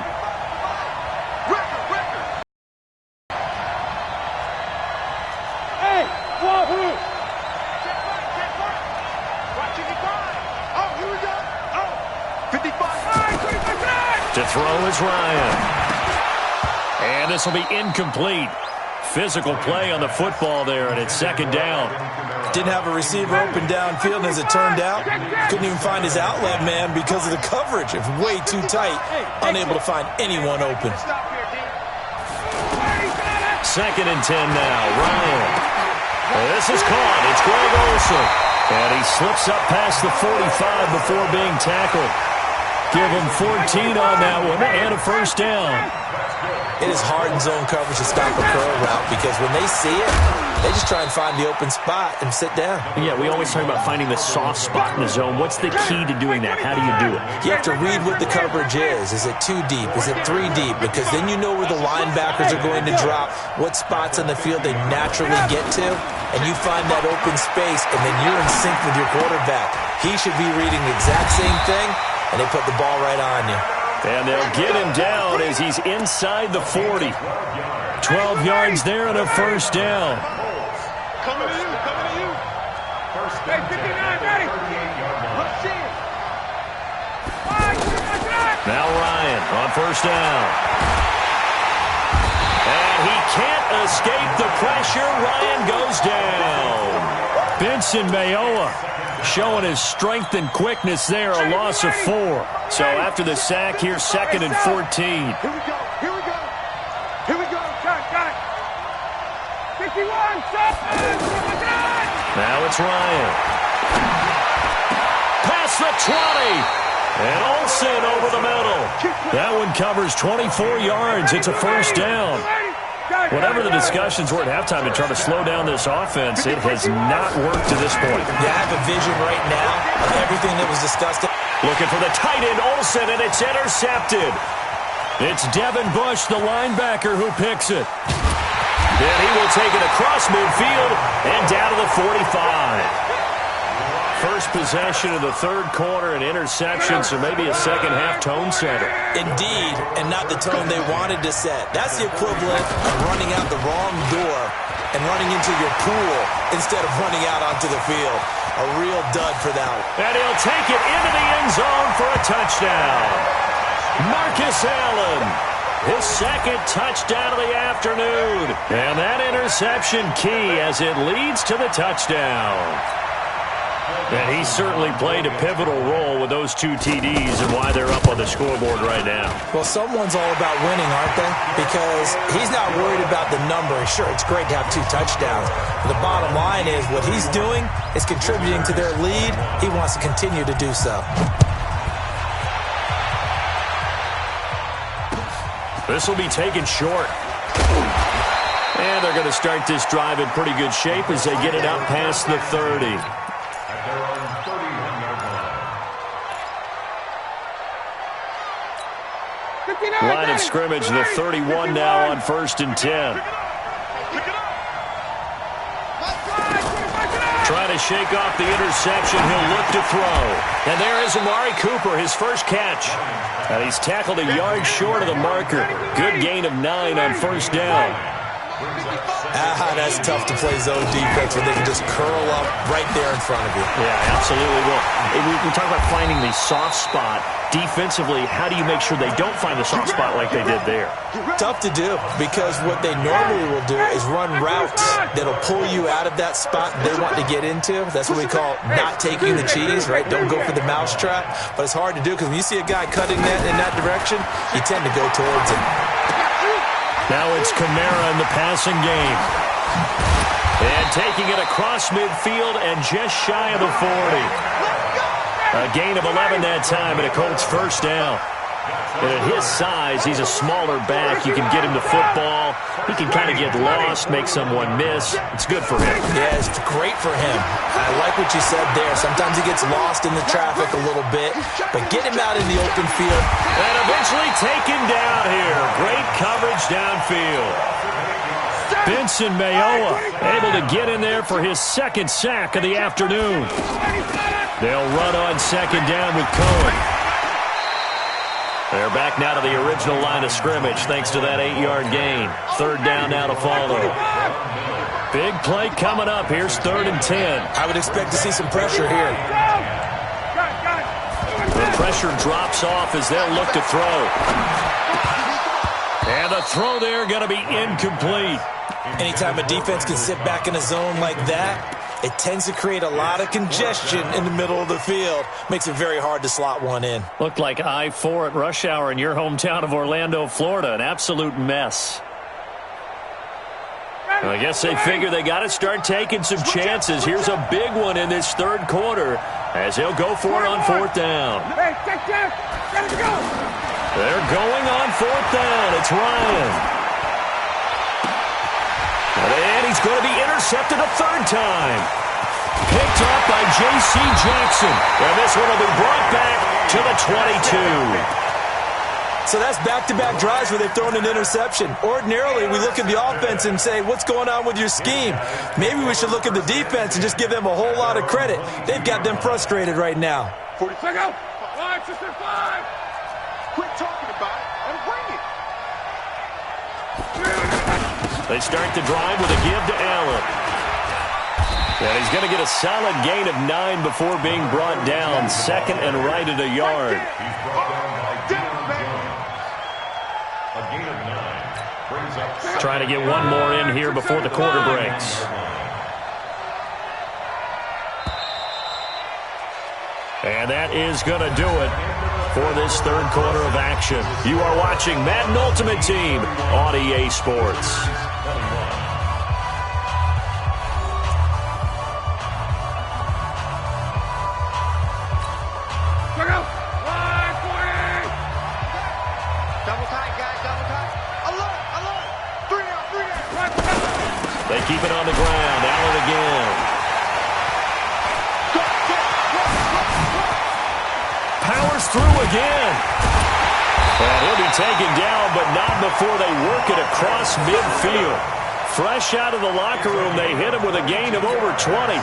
Speaker 5: To throw is Ryan. And this will be incomplete. Physical play on the football there, and it's second down.
Speaker 2: Didn't have a receiver open downfield, and as it turned out, couldn't even find his outlet man because of the coverage. It's way too tight, unable to find anyone open.
Speaker 5: Second and 10 now, Ryan. This is caught. It's Greg Olsen. And he slips up past the 45 before being tackled. Give him 14 on that one and a first down.
Speaker 2: It is hard in zone coverage to stop a curl route because when they see it, they just try and find the open spot and sit down.
Speaker 5: Yeah, we always talk about finding the soft spot in the zone. What's the key to doing that? How do you do it?
Speaker 2: You have to read what the coverage is. Is it 2 deep? Is it 3 deep? Because then you know where the linebackers are going to drop, what spots on the field they naturally get to, and you find that open space, and then you're in sync with your quarterback. He should be reading the exact same thing, and they put the ball right on you.
Speaker 5: And they'll get him down as he's inside the 40. 12 yards there and a first down.
Speaker 4: Coming to you, coming to you. Hey, 59, ready. Let's see it.
Speaker 5: Now Ryan on first down. And he can't escape the pressure. Ryan goes down. Benson Mayowa showing his strength and quickness there, a loss of 4. So after the sack, here's second and 14.
Speaker 4: Here we go, here we go. Here we go, got it. 51,
Speaker 5: now it's Ryan. Past the 20. And Olsen over the middle. That one covers 24 yards. It's a first down. Whatever the discussions were at halftime to try to slow down this offense, it has not worked to this point.
Speaker 2: You have a vision right now of everything that was discussed.
Speaker 5: Looking for the tight end, Olsen, and it's intercepted. It's Devin Bush, the linebacker, who picks it. Then he will take it across midfield and down to the 45. First possession of the third quarter, an interception, so maybe a second-half tone setter.
Speaker 2: Indeed, and not the tone they wanted to set. That's the equivalent of running out the wrong door and running into your pool instead of running out onto the field. A real dud for that one.
Speaker 5: And he'll take it into the end zone for a touchdown. Marcus Allen, his second touchdown of the afternoon. And that interception key as it leads to the touchdown. And he certainly played a pivotal role with those 2 TDs and why they're up on the scoreboard right now.
Speaker 2: Well, someone's all about winning, aren't they? Because he's not worried about the number. Sure, it's great to have 2 touchdowns. But the bottom line is what he's doing is contributing to their lead. He wants to continue to do so.
Speaker 5: This will be taken short. And they're going to start this drive in pretty good shape as they get it up past the 30. Line of scrimmage, the 31 now on first and 10. Trying to to shake off the interception. He'll look to throw. And there is Amari Cooper, his first catch. And he's tackled a yard short of the marker. Good gain of 9 on first down.
Speaker 2: That's tough to play zone defense when they can just curl up right there in front of you.
Speaker 5: Yeah, absolutely. Well, we talk about finding the soft spot. Defensively, how do you make sure they don't find the soft spot like they did there?
Speaker 2: Tough to do, because what they normally will do is run routes that'll pull you out of that spot they want to get into. That's what we call not taking the cheese, right? Don't go for the mousetrap. But it's hard to do, because when you see a guy cutting that in that direction, you tend to go towards him.
Speaker 5: Now it's Kamara in the passing game. And taking it across midfield and just shy of the 40. A gain of 11 that time, and a Colts first down. And at his size, he's a smaller back. You can get him to football. He can kind of get lost, make someone miss. It's good for him.
Speaker 2: Yeah, it's great for him. I like what you said there. Sometimes he gets lost in the traffic a little bit, but get him out in the open field.
Speaker 5: And eventually taken down here. Great coverage downfield. Benson Mayowa able to get in there for his second sack of the afternoon. They'll run on second down with Cohen. They're back now to the original line of scrimmage thanks to that 8-yard gain. Third down now to follow. Big play coming up. Here's 3rd and 10.
Speaker 2: I would expect to see some pressure here.
Speaker 5: The pressure drops off as they'll look to throw. And the throw there going to be incomplete.
Speaker 2: Anytime a defense can sit back in a zone like that, it tends to create a lot of congestion in the middle of the field. Makes it very hard to slot one in.
Speaker 5: Looked like I-4 at rush hour in your hometown of Orlando, Florida. An absolute mess. I guess they figure they got to start taking some chances. Here's a big one in this third quarter as he'll go for it on 4th down. They're going on 4th down. It's Ryan. And he's going to be intercepted a 3rd time. Picked up by J.C. Jackson. And this one will be brought back to the 22.
Speaker 2: So that's back-to-back drives where they've thrown an interception. Ordinarily, we look at the offense and say, what's going on with your scheme? Maybe we should look at the defense and just give them a whole lot of credit. They've got them frustrated right now.
Speaker 4: 40 seconds. 5, 6, 5. Quit talking about it and bring it.
Speaker 5: They start the drive with a give to Allen. And he's going to get a solid gain of 9 before being brought down. 2nd and right at a yard. Trying to get one more in here before the quarter breaks. And that is going to do it for this third quarter of action. You are watching Madden Ultimate Team on EA Sports. They keep it on the ground. Allen again. Powers through again. And he'll be taken down, but not before they work it across midfield. Fresh out of the locker room, they hit him with a gain of over 20.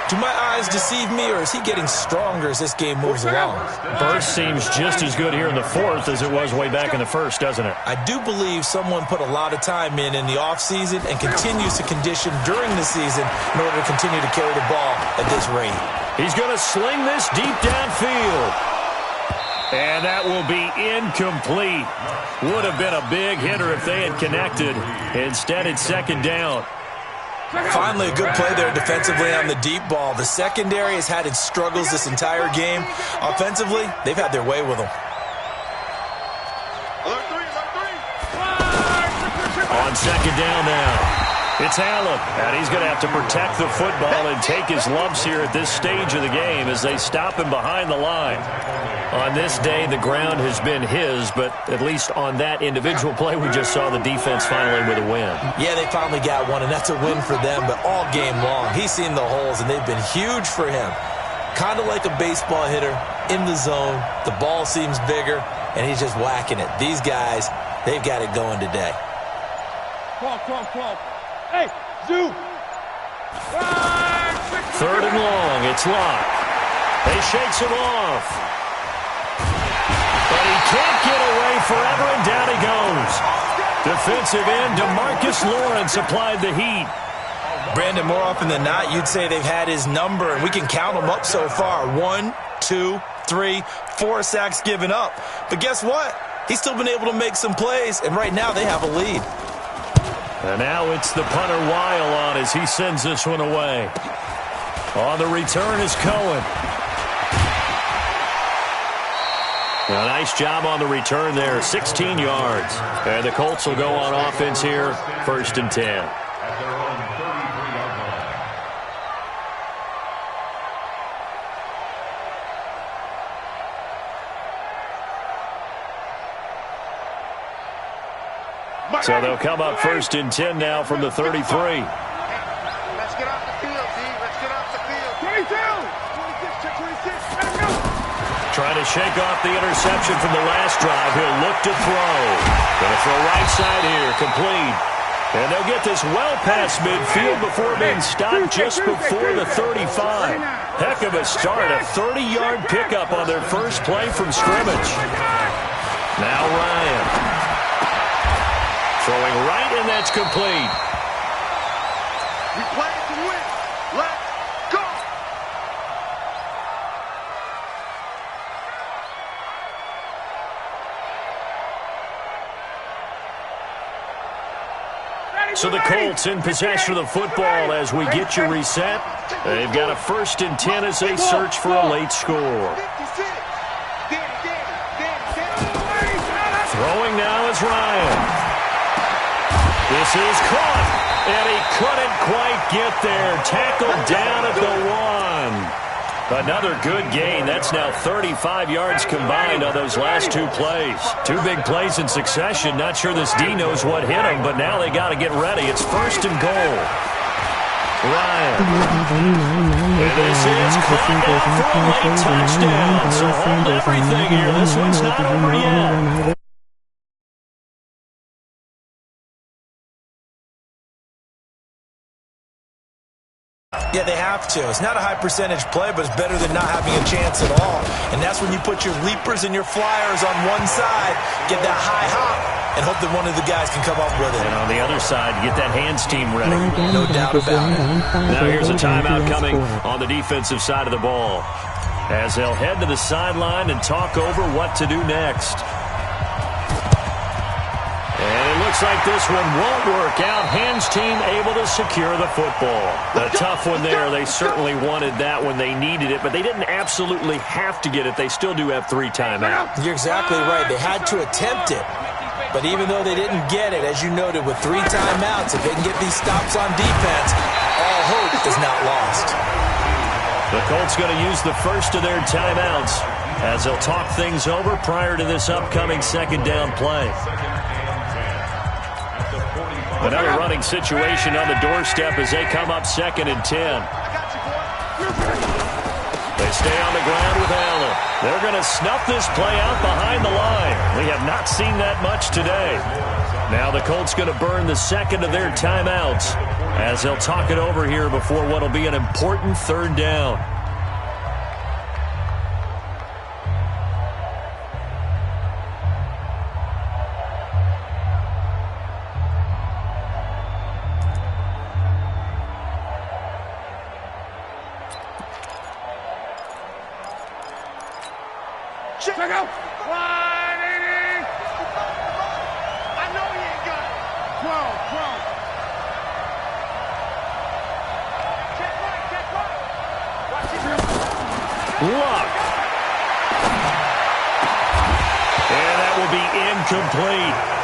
Speaker 2: Do my eyes deceive me, or is he getting stronger as this game moves along?
Speaker 5: Burst seems just as good here in the 4th as it was way back in the 1st, doesn't it?
Speaker 2: I do believe someone put a lot of time in the offseason and continues to condition during the season in order to continue to carry the ball at this rate.
Speaker 5: He's going to sling this deep downfield. And that will be incomplete. Would have been a big hitter if they had connected. Instead, it's 2nd down.
Speaker 2: Finally, a good play there defensively on the deep ball. The secondary has had its struggles this entire game. Offensively, they've had their way with them.
Speaker 5: On 2nd down now, it's Allen. And he's going to have to protect the football and take his lumps here at this stage of the game as they stop him behind the line. On this day, the ground has been his, but at least on that individual play, we just saw the defense finally with a win.
Speaker 2: Yeah, they finally got one, and that's a win for them, but all game long, he's seen the holes, and they've been huge for him. Kind of like a baseball hitter in the zone. The ball seems bigger, and he's just whacking it. These guys, they've got it going today.
Speaker 4: 12. Hey, Zoo.
Speaker 5: 3rd and long. It's Locke. He shakes him off. But he can't get away forever, and down he goes. Defensive end DeMarcus Lawrence applied the heat.
Speaker 2: Brandon, more often than not, you'd say they've had his number, and we can count them up so far. 1, 2, 3, 4 sacks given up. But guess what? He's still been able to make some plays, and right now they have a lead.
Speaker 5: And now it's the punter Weil on as he sends this one away. On the return is Cohen. A nice job on the return there, 16 yards. And the Colts will go on offense here, 1st and 10.
Speaker 3: At their own 33-yard line.
Speaker 5: So they'll come up 1st and 10 now from the 33.
Speaker 4: Let's get off the field, D. Let's get off the field. 22! 26, 26. Let him go.
Speaker 5: Trying to shake off the interception from the last drive. He'll look to throw. Going to throw right side here, complete. And they'll get this well past midfield before being stopped just before the 35. Heck of a start, a 30-yard pickup on their first play from scrimmage. Now Ryan. Throwing right, and that's complete.
Speaker 4: We play to win. Let's go.
Speaker 5: So the Colts in possession of the football as we get you reset. They've got a 1st and 10 as they search for a late score. Throwing now is Ryan. This is caught, and he couldn't quite get there. Tackled down at the 1. Another good gain. That's now 35 yards combined on those last 2 plays. 2 big plays in succession. Not sure this D knows what hit him, but now they got to get ready. It's 1st and goal. Ryan. And this is caught down for a late touchdown. So hold everything here. This one's not over yet.
Speaker 2: Yeah, they have to. It's not a high percentage play, but it's better than not having a chance at all. And that's when you put your leapers and your flyers on one side, get that high hop, and hope that one of the guys can come up with it.
Speaker 5: And on the other side, get that hands team ready.
Speaker 2: No doubt about it.
Speaker 5: Now here's a timeout coming on the defensive side of the ball as they'll head to the sideline and talk over what to do next. And it looks like this one won't work out. Hands team able to secure the football. A tough one there. They certainly wanted that when they needed it, but they didn't absolutely have to get it. They still do have 3 timeouts.
Speaker 2: You're exactly right. They had to attempt it. But even though they didn't get it, as you noted, with 3 timeouts, if they can get these stops on defense, all hope is not lost.
Speaker 5: The Colts going to use the first of their timeouts as they'll talk things over prior to this upcoming 2nd down play. Another running situation on the doorstep as they come up 2nd and 10. They stay on the ground with Allen. They're going to snuff this play out behind the line. We have not seen that much today. Now the Colts going to burn the 2nd of their timeouts as they'll talk it over here before what will be an important 3rd down.
Speaker 4: Check out. 180. I know he ain't got it. 12. Check right. Watch it.
Speaker 5: Luck. And that will be incomplete.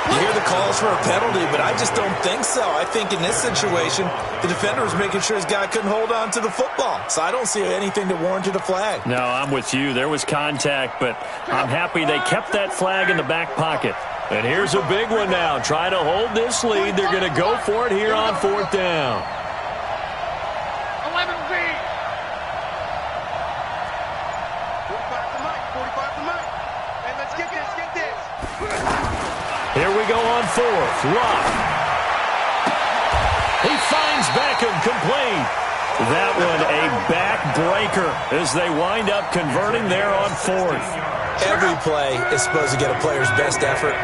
Speaker 2: You hear the calls for a penalty, but I just don't think so. I think in this situation, the defender was making sure his guy couldn't hold on to the football. So I don't see anything that warranted a flag.
Speaker 5: No, I'm with you. There was contact, but I'm happy they kept that flag in the back pocket. And here's a big one now. Try to hold this lead. They're going to go for it here on 4th down.
Speaker 4: 11 feet. 45 to Mike. Hey, let's get this.
Speaker 5: Here we go on 4th. Luck. He finds Beckham complete. That one a backbreaker as they wind up converting there on fourth.
Speaker 2: Every play is supposed to get a player's best effort.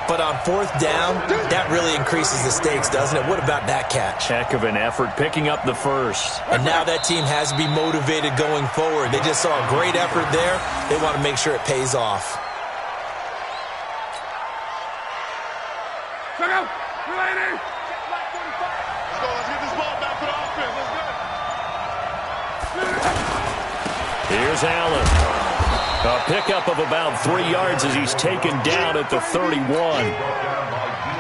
Speaker 2: But on fourth down, that really increases the stakes, doesn't it? What about that catch?
Speaker 5: Heck of an effort picking up the first.
Speaker 2: And now that team has to be motivated going forward. They just saw a great effort there. They want to make sure it pays off.
Speaker 4: Let's go. Let's get this ball back to the offense.
Speaker 5: Here's Allen. A pickup of about 3 yards as he's taken down at the 31.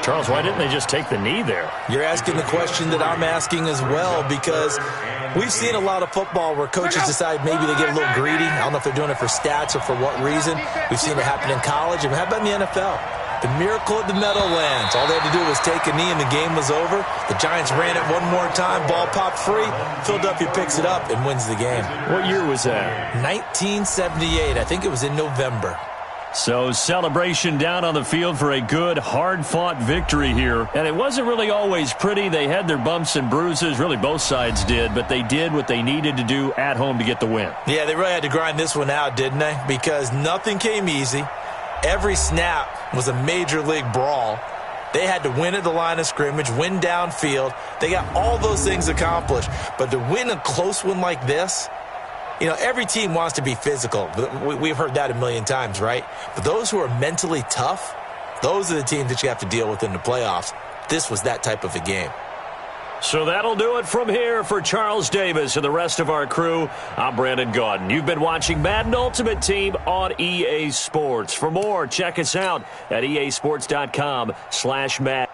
Speaker 5: Charles, why didn't they just take the knee there?
Speaker 2: You're asking the question that I'm asking as well, because we've seen a lot of football where coaches decide maybe they get a little greedy. I don't know if they're doing it for stats or for what reason. We've seen it happen in college, and how about in the NFL? The miracle of the Meadowlands. All they had to do was take a knee and the game was over. The Giants ran it one more time. Ball popped free. Philadelphia picks it up and wins the game.
Speaker 5: What year was that?
Speaker 2: 1978. I think it was in November.
Speaker 5: So celebration down on the field for a good, hard-fought victory here. And it wasn't really always pretty. They had their bumps and bruises. Really, both sides did. But they did what they needed to do at home to get the win.
Speaker 2: Yeah, they really had to grind this one out, didn't they? Because nothing came easy. Every snap was a major league brawl. They had to win at the line of scrimmage, win downfield. They got all those things accomplished. But to win a close one like this, you know, every team wants to be physical. We've heard that a million times, right? But those who are mentally tough, those are the teams that you have to deal with in the playoffs. This was that type of a game.
Speaker 5: So that'll do it from here for Charles Davis and the rest of our crew. I'm Brandon Gaudin. You've been watching Madden Ultimate Team on EA Sports. For more, check us out at easports.com/Madden.